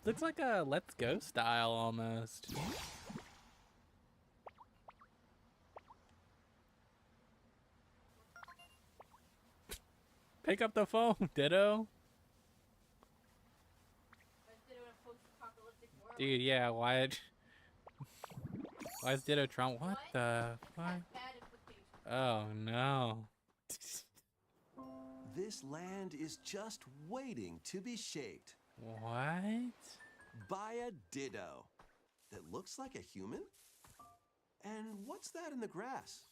Speaker 1: Looks like a Let's Go style almost. Pick up the phone, Ditto. Dude, yeah, why is Ditto Trump? What the fuck? Oh no.
Speaker 6: This land is just waiting to be shaped
Speaker 1: What?
Speaker 6: by a Ditto that looks like a human. And what's that in the grass?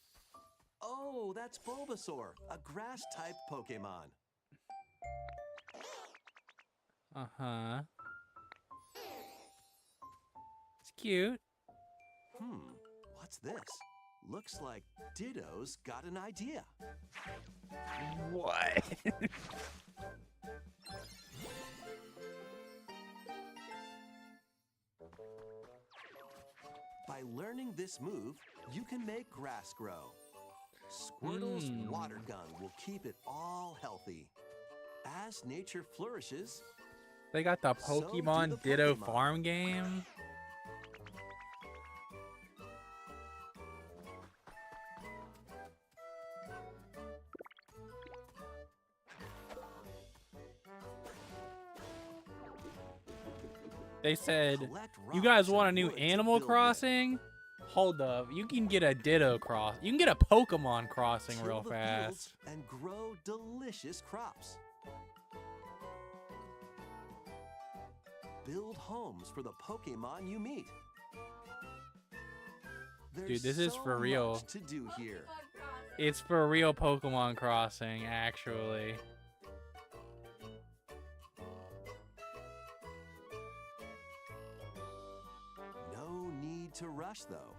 Speaker 6: Oh, that's Bulbasaur, a grass-type Pokemon.
Speaker 1: Uh-huh. It's cute.
Speaker 6: What's this? Looks like Ditto's got an idea.
Speaker 1: What?
Speaker 6: By learning this move, you can make grass grow. Squirtle's water gun will keep it all healthy. As nature flourishes,
Speaker 1: They got the
Speaker 6: So do
Speaker 1: Pokemon
Speaker 6: the
Speaker 1: Ditto
Speaker 6: Pokemon.
Speaker 1: farm game. They said,
Speaker 6: collect
Speaker 1: "You guys
Speaker 6: rocks
Speaker 1: want a
Speaker 6: and
Speaker 1: new
Speaker 6: wood to
Speaker 1: Animal
Speaker 6: build with."
Speaker 1: Crossing?" Hold up. You can get a Ditto cross. You can get a Pokemon crossing
Speaker 6: Till
Speaker 1: real
Speaker 6: the
Speaker 1: fast.
Speaker 6: fields and grow delicious crops. Build homes for the Pokemon you meet.
Speaker 1: Dude, this is
Speaker 6: so
Speaker 1: for real.
Speaker 6: much to do here.
Speaker 1: It's for real Pokemon crossing, actually.
Speaker 6: No need to rush, though.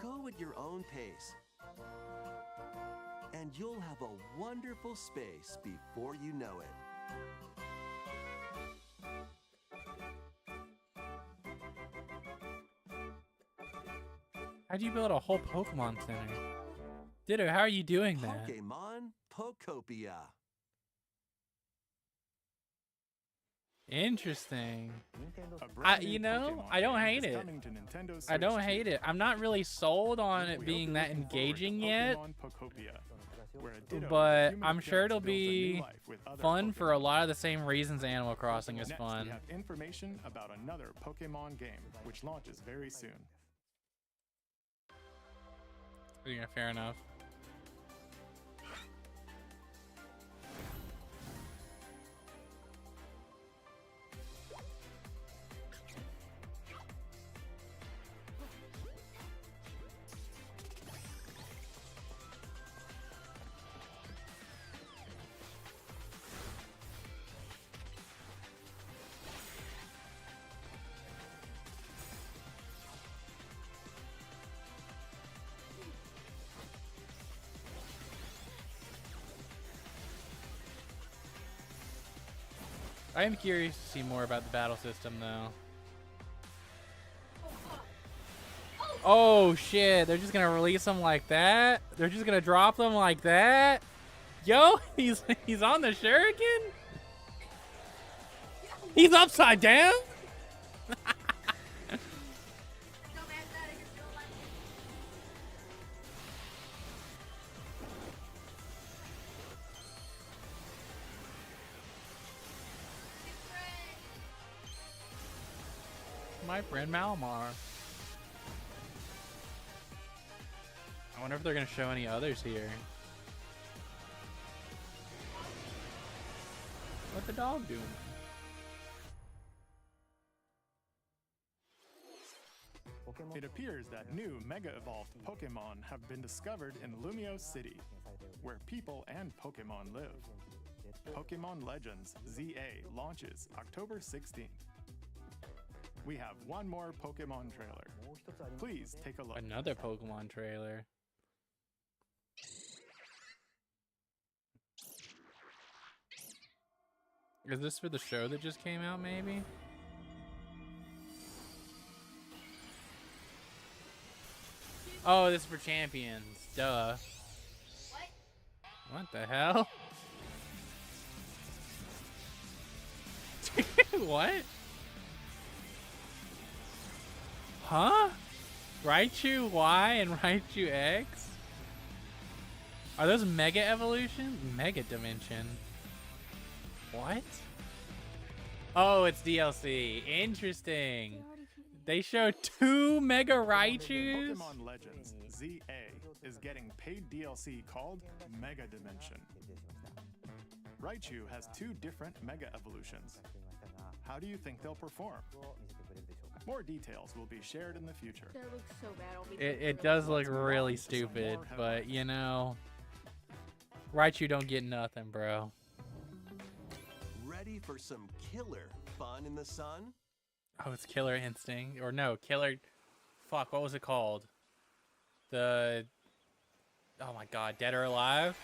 Speaker 6: Go at your own pace. And you'll have a wonderful space before you know it.
Speaker 1: How'd you build a whole Pokemon Center? Ditto, how are you doing that?
Speaker 6: Pokemon Pokopia.
Speaker 1: Interesting.
Speaker 5: A brand
Speaker 1: You
Speaker 5: new
Speaker 1: know,
Speaker 5: Pokémon
Speaker 1: I don't
Speaker 5: game
Speaker 1: hate
Speaker 5: is
Speaker 1: it.
Speaker 5: coming to Nintendo
Speaker 1: I don't
Speaker 5: Switch
Speaker 1: hate
Speaker 5: 2.
Speaker 1: it. I'm not really sold on it
Speaker 5: We
Speaker 1: being
Speaker 5: hope
Speaker 1: that
Speaker 5: you're looking forward to
Speaker 1: engaging yet,
Speaker 5: Pokemon Pokopia, where a Ditto
Speaker 1: but
Speaker 5: human
Speaker 1: I'm sure it'll
Speaker 5: appearance builds a new
Speaker 1: be
Speaker 5: life with other
Speaker 1: fun for a
Speaker 5: Pokemon.
Speaker 1: lot of the same reasons Animal Crossing is
Speaker 5: Next,
Speaker 1: fun.
Speaker 5: we have information about another Pokemon game, which launches very soon.
Speaker 1: Yeah, fair enough. I am curious to see more about the battle system, though. Oh shit! They're just gonna release them like that. They're just gonna drop them like that. Yo, he's on the shuriken. He's upside down. My friend Malamar. I wonder if they're gonna show any others here. What the dog doing?
Speaker 5: It appears that new Mega Evolved Pokemon have been discovered in Lumio City, where people and Pokemon live. Pokemon Legends ZA launches October 16th. We have one more Pokemon trailer. Please take a look.
Speaker 1: Another Pokemon trailer. Is this for the show that just came out, maybe? Oh, this is for Champions. Duh. What the hell? What? Huh? Raichu Y and Raichu X? Are those Mega Evolution? Mega Dimension. What? Oh, it's DLC. Interesting. They showed 2 Mega Raichus?
Speaker 5: Pokemon Legends ZA is getting paid DLC called Mega Dimension. Raichu has 2 different Mega Evolutions. How do you think they'll perform? More details will be shared in the future.
Speaker 2: That looks so bad. I'll be
Speaker 1: It does look really stupid, but you know, Raichu don't get nothing, bro.
Speaker 6: Ready for some killer fun in the sun?
Speaker 1: Oh, it's Killer Instinct. Or no, Killer... Fuck, what was it called? The... Oh my god, Dead or Alive?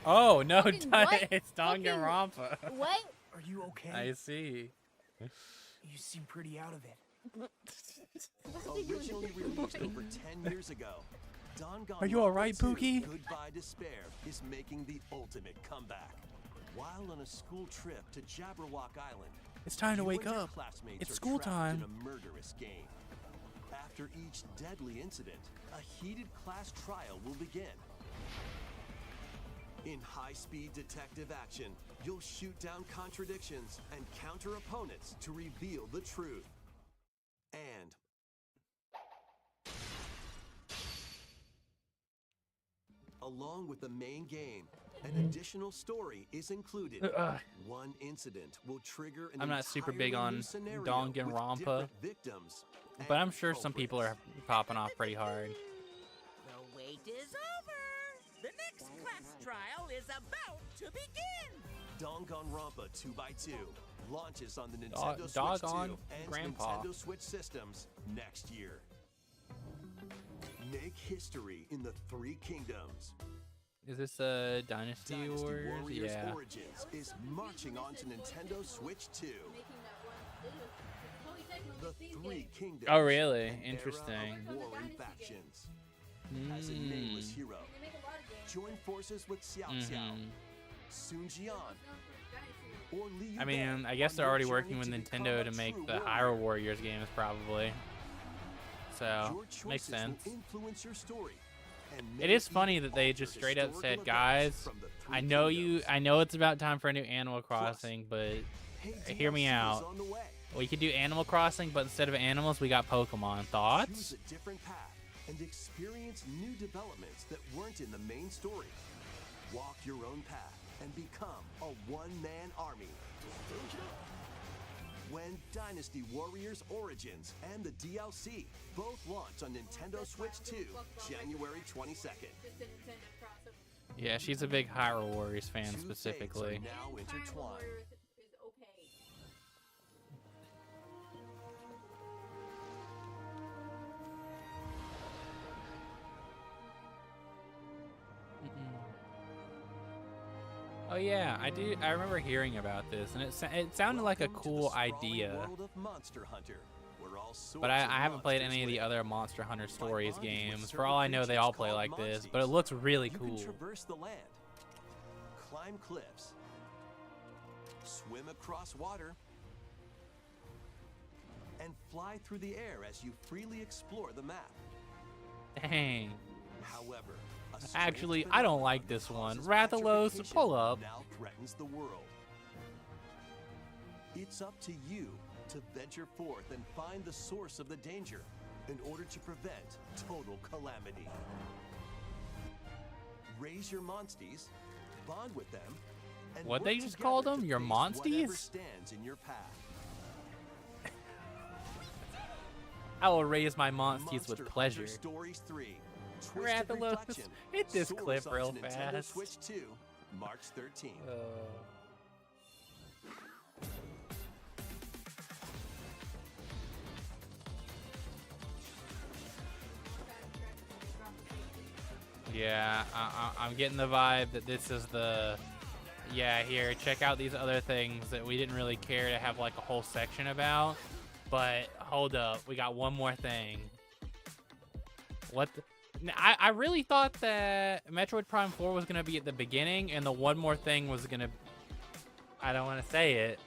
Speaker 1: Oh, no,
Speaker 2: Fucking what?
Speaker 1: it's Danganronpa.
Speaker 2: What?
Speaker 12: Are you okay?
Speaker 1: I see.
Speaker 12: You seem pretty out of it.
Speaker 6: Originally released over 10 years ago,
Speaker 1: Are you alright, Pookie?
Speaker 6: Goodbye Despair is making the ultimate comeback. While on a school trip to Jabberwock Island,
Speaker 1: It's time to
Speaker 6: you
Speaker 1: wake
Speaker 6: and your
Speaker 1: up.
Speaker 6: classmates
Speaker 1: It's
Speaker 6: are
Speaker 1: school
Speaker 6: trapped
Speaker 1: time.
Speaker 6: in a murderous game. After each deadly incident, a heated class trial will begin. In high-speed detective action, you'll shoot down contradictions and counter opponents to reveal the truth. And along with the main game, an additional story is included. One incident will trigger an
Speaker 1: I'm not super
Speaker 6: entirely
Speaker 1: big on
Speaker 6: new scenario
Speaker 1: Danganronpa,
Speaker 6: with different victims
Speaker 1: but I'm
Speaker 6: and
Speaker 1: sure some people are
Speaker 6: culprits.
Speaker 1: popping off pretty hard.
Speaker 13: The wait is over. The next class trial is about to begin.
Speaker 6: Danganronpa 2x2 launches on the Nintendo Switch
Speaker 1: Doggone
Speaker 6: 2 and
Speaker 1: Grandpa.
Speaker 6: Nintendo Switch systems next year. Make history in the Three Kingdoms.
Speaker 1: Is this a Dynasty
Speaker 6: Dynasty
Speaker 1: Warriors?
Speaker 6: Warriors
Speaker 1: Yeah.
Speaker 6: Origins is marching on to Nintendo Switch 2. The Three Kingdoms.
Speaker 1: Oh, really?
Speaker 6: an era
Speaker 1: Interesting.
Speaker 6: of warring factions. As a nameless hero, join forces with Xiao Xiao, Sun Jian, or Liu
Speaker 1: I mean,
Speaker 6: Bei
Speaker 1: I guess
Speaker 6: on
Speaker 1: they're
Speaker 6: your
Speaker 1: already
Speaker 6: journey
Speaker 1: working with
Speaker 6: to become
Speaker 1: Nintendo
Speaker 6: a
Speaker 1: to make
Speaker 6: true
Speaker 1: the
Speaker 6: warrior.
Speaker 1: Hyrule Warriors games, probably. So,
Speaker 6: Your
Speaker 1: makes
Speaker 6: choices
Speaker 1: sense.
Speaker 6: will influence your story and
Speaker 1: It
Speaker 6: may
Speaker 1: is
Speaker 6: even
Speaker 1: funny that they
Speaker 6: alter
Speaker 1: just straight up
Speaker 6: historical
Speaker 1: said,
Speaker 6: events
Speaker 1: guys,
Speaker 6: from the
Speaker 1: I
Speaker 6: Three
Speaker 1: know
Speaker 6: Kingdoms.
Speaker 1: I know it's about time for a new Animal Crossing, but
Speaker 6: Hey,
Speaker 1: hear me
Speaker 6: DLC is
Speaker 1: out.
Speaker 6: on the way.
Speaker 1: We could do Animal Crossing, but instead of animals, we got Pokemon. Thoughts?
Speaker 6: Choose a different path and experience new developments that weren't in the main story. Walk your own path and become a one-man army. When Dynasty Warriors Origins and the DLC both launch on Nintendo Switch 2, January 22nd.
Speaker 1: Yeah, she's a big Hyrule Warriors fan
Speaker 6: Two fates
Speaker 1: specifically.
Speaker 6: are now intertwined.
Speaker 1: Oh yeah, I remember hearing about this, and it sounded like a
Speaker 6: Welcome to the
Speaker 1: cool
Speaker 6: sprawling
Speaker 1: idea.
Speaker 6: world of Monster Hunter, where all
Speaker 1: But
Speaker 6: sorts
Speaker 1: I
Speaker 6: of
Speaker 1: haven't played
Speaker 6: monsters
Speaker 1: any of the
Speaker 6: live.
Speaker 1: other Monster Hunter Stories
Speaker 6: bonding with
Speaker 1: games. For
Speaker 6: certain
Speaker 1: all I know, they
Speaker 6: creatures
Speaker 1: all play
Speaker 6: called
Speaker 1: like this,
Speaker 6: monsties.
Speaker 1: but it looks really
Speaker 6: You
Speaker 1: cool.
Speaker 6: can traverse the land, climb cliffs, swim across water, and fly through the air as you freely explore the map.
Speaker 1: Dang.
Speaker 6: However, a strange
Speaker 1: Actually, I don't like
Speaker 6: phenomenon
Speaker 1: this one.
Speaker 6: causes
Speaker 1: Rathalos,
Speaker 6: petrification
Speaker 1: pull up.
Speaker 6: now threatens the world. It's up to you to venture forth and find the source of the danger in order to prevent total calamity. Raise your monsties, bond with them, and
Speaker 1: What
Speaker 6: work
Speaker 1: they just
Speaker 6: together
Speaker 1: called
Speaker 6: to
Speaker 1: them? Your
Speaker 6: face whatever
Speaker 1: monsties?
Speaker 6: stands in your path.
Speaker 1: I will raise my monsties
Speaker 6: Monster
Speaker 1: with
Speaker 6: Hunter
Speaker 1: pleasure.
Speaker 6: Stories 3. Twisted
Speaker 1: Rathalos,
Speaker 6: Reflection
Speaker 1: hit this
Speaker 6: soars
Speaker 1: clip
Speaker 6: onto
Speaker 1: real
Speaker 6: Nintendo
Speaker 1: fast.
Speaker 6: Switch 2, March 13th.
Speaker 1: Yeah, I'm getting the vibe that this is the... Yeah, here, check out these other things that we didn't really care to have like a whole section about. But hold up, we got one more thing. What the... I really thought that Metroid Prime 4 was going to be at the beginning, and the one more thing was going to... I don't want to say it.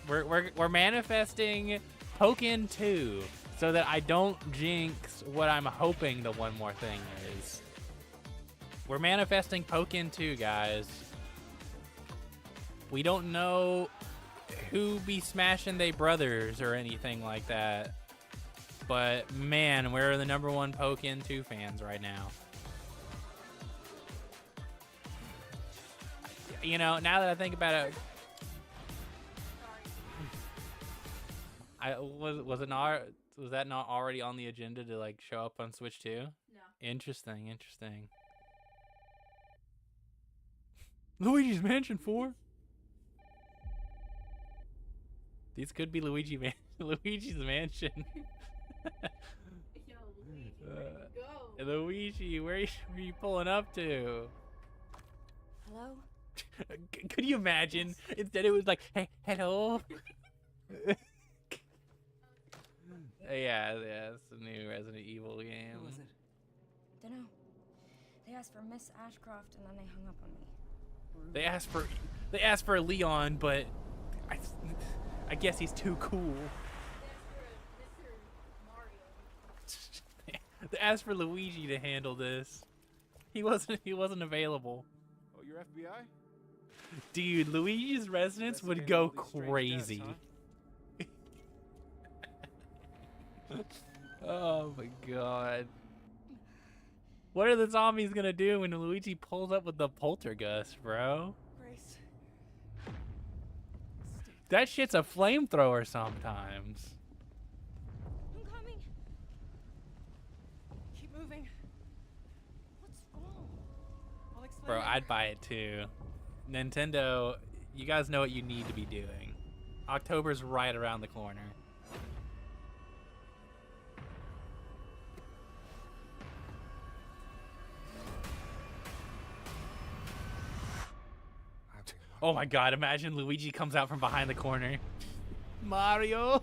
Speaker 1: We're manifesting Pokken 2 so that I don't jinx what I'm hoping the one more thing is. We're manifesting Pokken 2, guys. We don't know who be smashing they brothers or anything like that. But man, we're the #1 Pokken 2 fans right now. You know, now that I think about it, was that not already on the agenda to like show up on Switch 2? No. Interesting. Luigi's Mansion 4. These could be Luigi's Mansion.
Speaker 2: Yo, Luigi, where you go?
Speaker 1: Luigi, where are you pulling up to?
Speaker 8: Hello?
Speaker 1: Could you imagine? Instead, it was like, hey, hello. Yeah, it's a new Resident Evil game.
Speaker 8: Who was it? Dunno. They asked for Miss Ashcroft and then they hung up on me.
Speaker 1: They asked for Leon, but I guess he's too cool. They asked for Luigi to handle this. He wasn't available.
Speaker 14: Oh, you're FBI?
Speaker 1: Dude, Luigi's Resonance would go crazy. Oh my god. What are the zombies gonna do when Luigi pulls up with the poltergust, bro?
Speaker 12: Grace.
Speaker 1: That shit's a flamethrower sometimes.
Speaker 2: I'm coming.
Speaker 12: Keep moving.
Speaker 2: What's wrong?
Speaker 12: I'll explain.
Speaker 1: Bro,
Speaker 12: later.
Speaker 1: I'd buy it too. Nintendo, you guys know what you need to be doing. October's right around the corner. Oh my god, imagine Luigi comes out from behind the corner. Mario!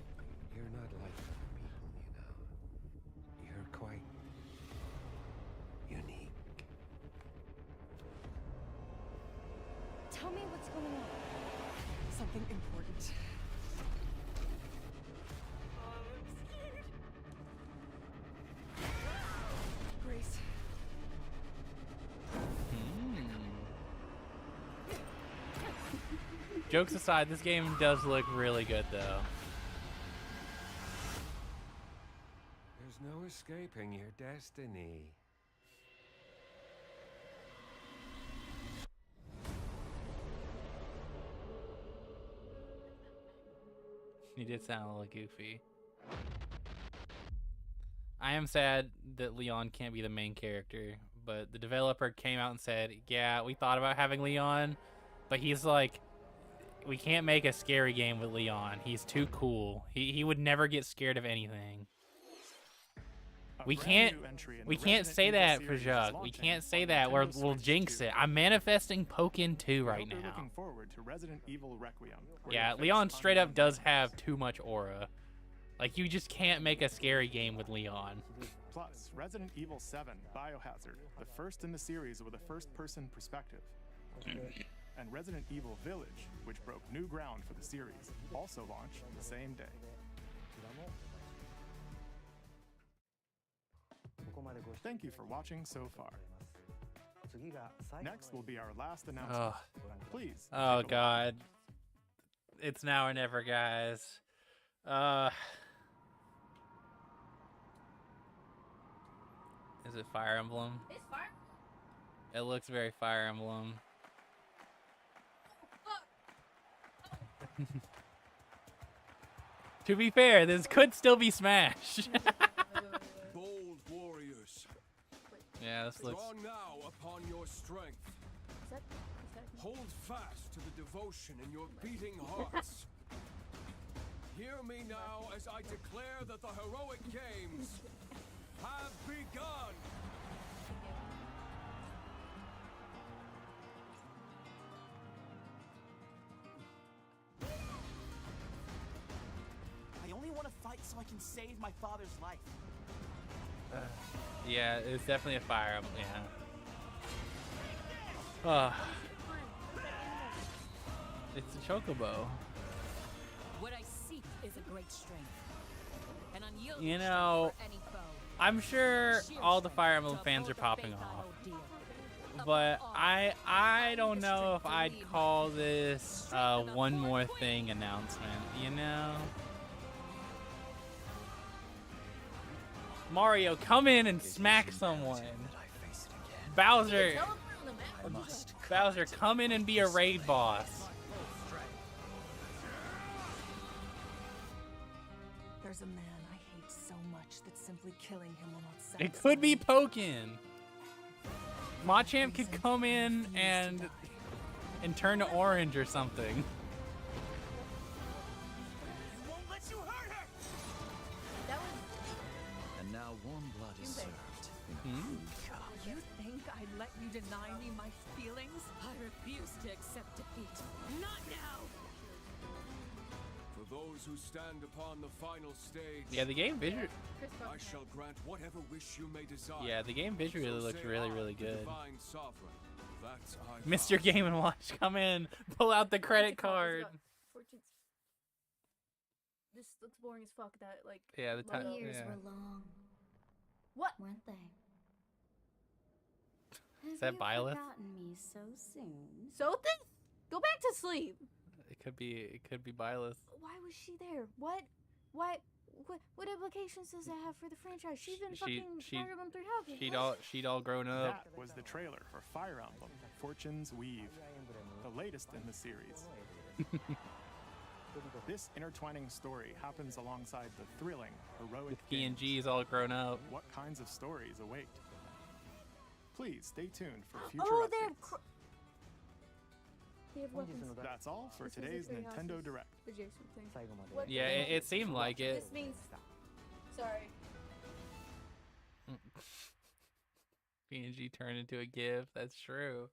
Speaker 14: You're not like me, you know. You're quite unique.
Speaker 8: Tell me what's going on.
Speaker 12: Something important. Grace.
Speaker 1: Jokes aside, this game does look really good though.
Speaker 14: There's no escaping your destiny.
Speaker 1: He did sound a little goofy. I am sad that Leon can't be the main character, but the developer came out and said, yeah, we thought about having Leon, but he's like, we can't make a scary game with Leon. He's too cool. He would never get scared of anything. We can't say that for Jug. We can't say that. We'll jinx it. I'm manifesting Pokken 2 right now.
Speaker 5: Looking forward to Resident Evil Requiem.
Speaker 1: Yeah, Leon straight up does have too much aura. Like, you just can't make a scary game with Leon.
Speaker 5: Plus, Resident Evil 7 Biohazard, the first in the series with a first-person perspective. And Resident Evil Village, which broke new ground for the series, also launched the same day. Thank you for watching so far. Next will be our last announcement. Please.
Speaker 1: Oh god. It's now or never, guys. Is it Fire Emblem?
Speaker 2: It's Fire.
Speaker 1: It looks very Fire Emblem. To be fair, this could still be Smash.
Speaker 6: Bold warriors.
Speaker 1: Yeah, this looks...
Speaker 6: Draw now upon your strength. Hold fast to the devotion in your beating hearts. Hear me now as I declare that the heroic games have begun.
Speaker 12: I only want to fight so I can save my father's life.
Speaker 1: Yeah, it's definitely a Fire Emblem, yeah. It's a chocobo.
Speaker 13: What I seek is a great strength. An unyielding
Speaker 1: You know,
Speaker 13: for any foe.
Speaker 1: I'm sure all the Fire Emblem fans are popping off. But I don't know if I'd call this a one more thing announcement, you know? Mario, come in and smack someone. Bowser, come in and be a raid boss.
Speaker 12: There's a man I hate so much that simply killing him will not satisfy.
Speaker 1: It could be Pokken. Machamp could come in and turn to orange or something.
Speaker 11: And now warm blood is served.
Speaker 13: You think I'd let you deny me my feelings? I refuse to accept defeat. Not now!
Speaker 6: For those who stand upon the final stage,
Speaker 1: Yeah, the game visually.
Speaker 6: I shall grant whatever wish you may desire.
Speaker 1: Yeah, the game visually
Speaker 6: So
Speaker 1: looks
Speaker 6: say
Speaker 1: really,
Speaker 6: I,
Speaker 1: really
Speaker 6: the
Speaker 1: good.
Speaker 6: divine sovereign, that I
Speaker 1: Mr.
Speaker 6: vow.
Speaker 1: Game and Watch, come in, pull out the credit card.
Speaker 2: This looks boring as fuck. That like.
Speaker 1: Yeah, the time.
Speaker 10: Years
Speaker 1: Yeah.
Speaker 10: were long,
Speaker 2: What?
Speaker 10: weren't they?
Speaker 1: Is that Byleth?
Speaker 10: Forgotten me so soon.
Speaker 2: So then, go back to sleep.
Speaker 1: It could be Byleth.
Speaker 2: Why was she there? What? Why What implications does that have for the franchise? She's in fucking Fire Emblem Three Houses.
Speaker 1: She'd all grown up.
Speaker 5: That was the trailer for Fire Emblem: Fortune's Weave, the latest in the series. This intertwining story happens alongside the thrilling, heroic
Speaker 1: PNG's all grown up.
Speaker 5: What kinds of stories await? Please stay tuned for future updates.
Speaker 2: They have weapons.
Speaker 5: That's all for
Speaker 2: This was
Speaker 5: today's
Speaker 2: the Three
Speaker 5: Nintendo
Speaker 2: Houses
Speaker 5: Direct.
Speaker 2: adjacent thing.
Speaker 1: Yeah, it seemed like it.
Speaker 2: This means. Sorry.
Speaker 1: PNG turned into a GIF. That's true.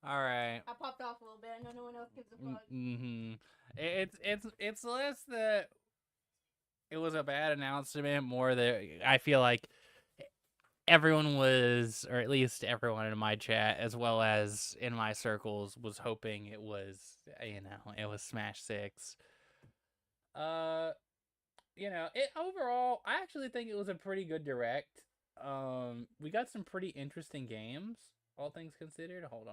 Speaker 1: All right.
Speaker 2: I popped off a little bit. I know no one else gives a fuck.
Speaker 1: It's less that it was a bad announcement, more that I feel like everyone was, or at least everyone in my chat as well as in my circles, was hoping it was, it was Smash 6. It overall, I actually think it was a pretty good direct. We got some pretty interesting games, all things considered. Hold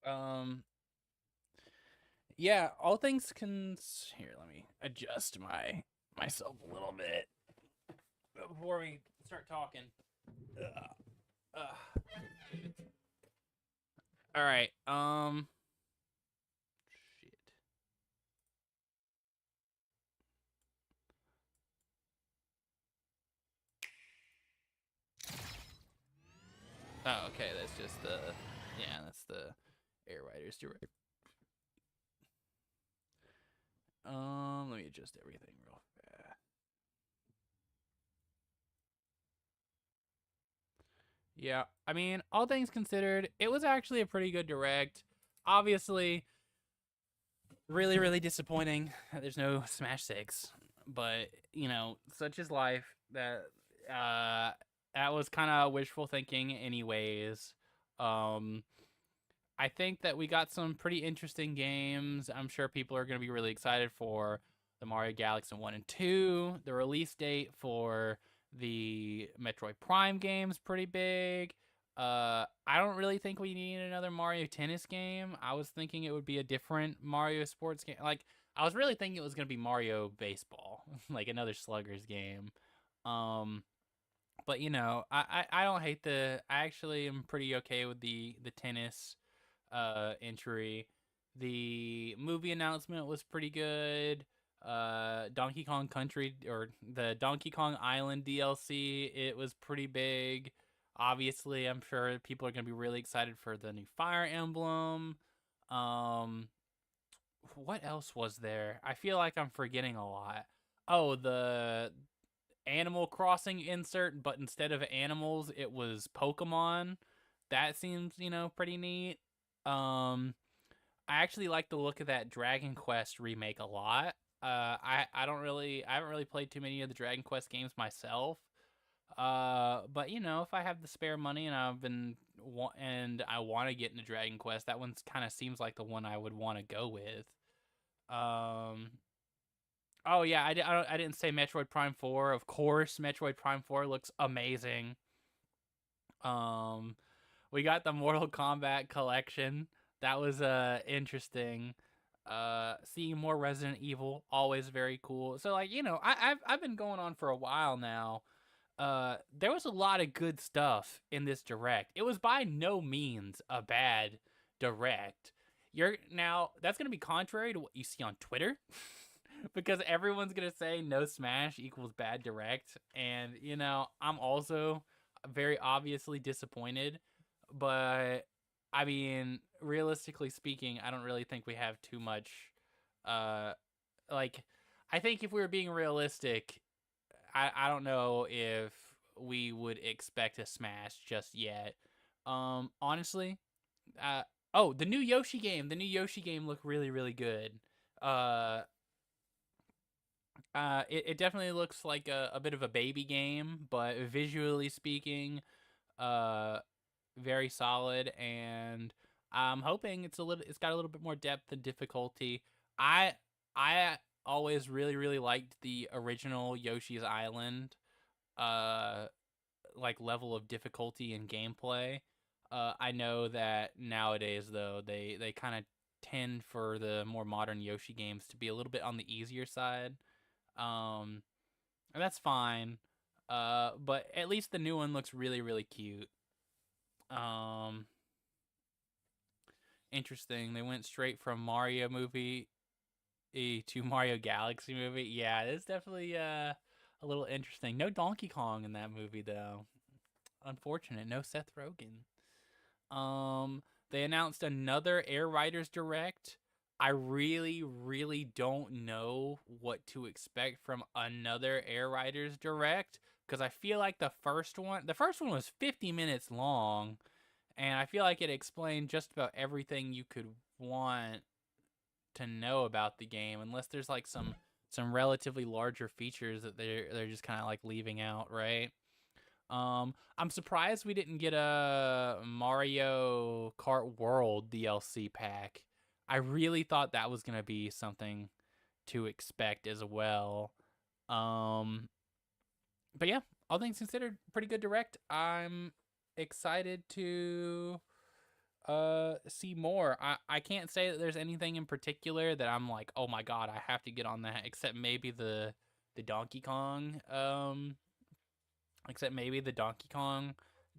Speaker 1: on. Yeah, all things here, let me adjust myself a little bit before we start talking. All right. Shit. Oh, okay. That's just that's the Air Riders direct. Let me adjust everything real fast. Yeah, I mean, all things considered, it was actually a pretty good direct. Obviously, really, really disappointing that there's no Smash 6. But, such is life. That was kind of wishful thinking anyways. I think that we got some pretty interesting games. I'm sure people are going to be really excited for the Mario Galaxy 1 and 2. The release date for the Metroid Prime game's pretty big. I don't really think we need another Mario Tennis game. I was thinking it would be a different Mario sports game. Like, I was really thinking it was going to be Mario Baseball, like another Sluggers game. But, I don't hate I actually am pretty okay with the tennis entry. The movie announcement was pretty good. Donkey Kong Country, or the Donkey Kong Island DLC, it was pretty big. Obviously, I'm sure people are going to be really excited for the new Fire Emblem. What else was there? I feel like I'm forgetting a lot. Oh, the Animal Crossing insert, but instead of animals, it was Pokemon. That seems, pretty neat. I actually like the look of that Dragon Quest remake a lot. I haven't really played too many of the Dragon Quest games myself. But if I have the spare money and I want to get into Dragon Quest, that one kind of seems like the one I would want to go with. Oh yeah, I didn't say Metroid Prime 4. Of course, Metroid Prime 4 looks amazing. We got the Mortal Kombat collection. That was interesting. Seeing more Resident Evil, always very cool. So I've been going on for a while now. There was a lot of good stuff in this direct. It was by no means a bad direct. That's gonna be contrary to what you see on Twitter. Because everyone's gonna say no Smash equals bad direct, and I'm also very obviously disappointed. But I mean, realistically speaking, I don't really think we have too much. I think if we were being realistic, I don't know if we would expect a Smash just yet. Honestly, the new Yoshi game. The new Yoshi game looked really, really good. It definitely looks like a bit of a baby game, but visually speaking, very solid, and I'm hoping it's got a little bit more depth and difficulty. I always really, really liked the original Yoshi's Island level of difficulty and gameplay. I know that nowadays though they kind of tend for the more modern Yoshi games to be a little bit on the easier side. And that's fine. But at least the new one looks really, really cute. Interesting. They went straight from Mario movie to Mario Galaxy movie. Yeah, it's definitely a little interesting. No Donkey Kong in that movie though. Unfortunate. No Seth Rogen. They announced another Air Riders Direct. I really, really don't know what to expect from another Air Riders Direct because I feel like the first one was 50 minutes long, and I feel like it explained just about everything you could want to know about the game, unless there's like some relatively larger features that they're just kind of like leaving out, right? I'm surprised we didn't get a Mario Kart World DLC pack. I really thought that was gonna be something to expect as well. But yeah, all things considered, pretty good direct. I'm excited to see more. I can't say that there's anything in particular that I'm like, oh my god, I have to get on that, except maybe the Donkey Kong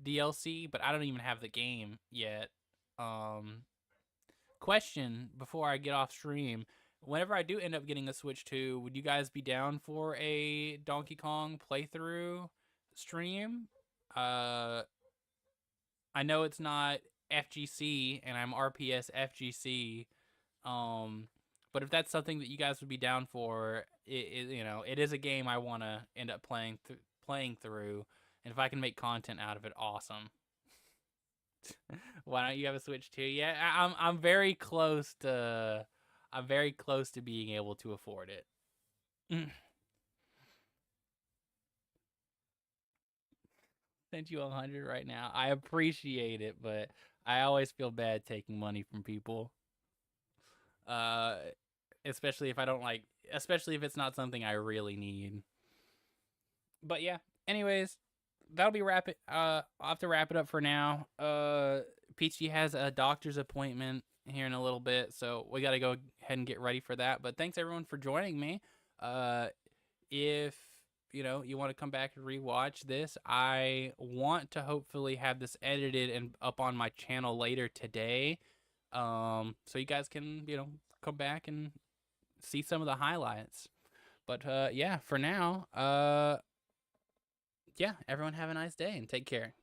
Speaker 1: DLC, but I don't even have the game yet. Question before I get off stream: whenever I do end up getting a Switch 2, would you guys be down for a Donkey Kong playthrough stream? I know it's not FGC, and I'm RPS FGC. But if that's something that you guys would be down for, it is a game I want to end up playing through, and if I can make content out of it, awesome. Why don't you have a Switch too? Yeah, I'm very close to being able to afford it. Send you 100 right now. I appreciate it, but I always feel bad taking money from people. Especially if especially if it's not something I really need. But yeah, anyways, that'll be I'll have to wrap it up for now. Peachy has a doctor's appointment here in a little bit, so we got to go ahead and get ready for that. But thanks everyone for joining me. If you want to come back and rewatch this, I want to hopefully have this edited and up on my channel later today. So you guys can, come back and see some of the highlights. But yeah, for now, yeah, everyone have a nice day and take care.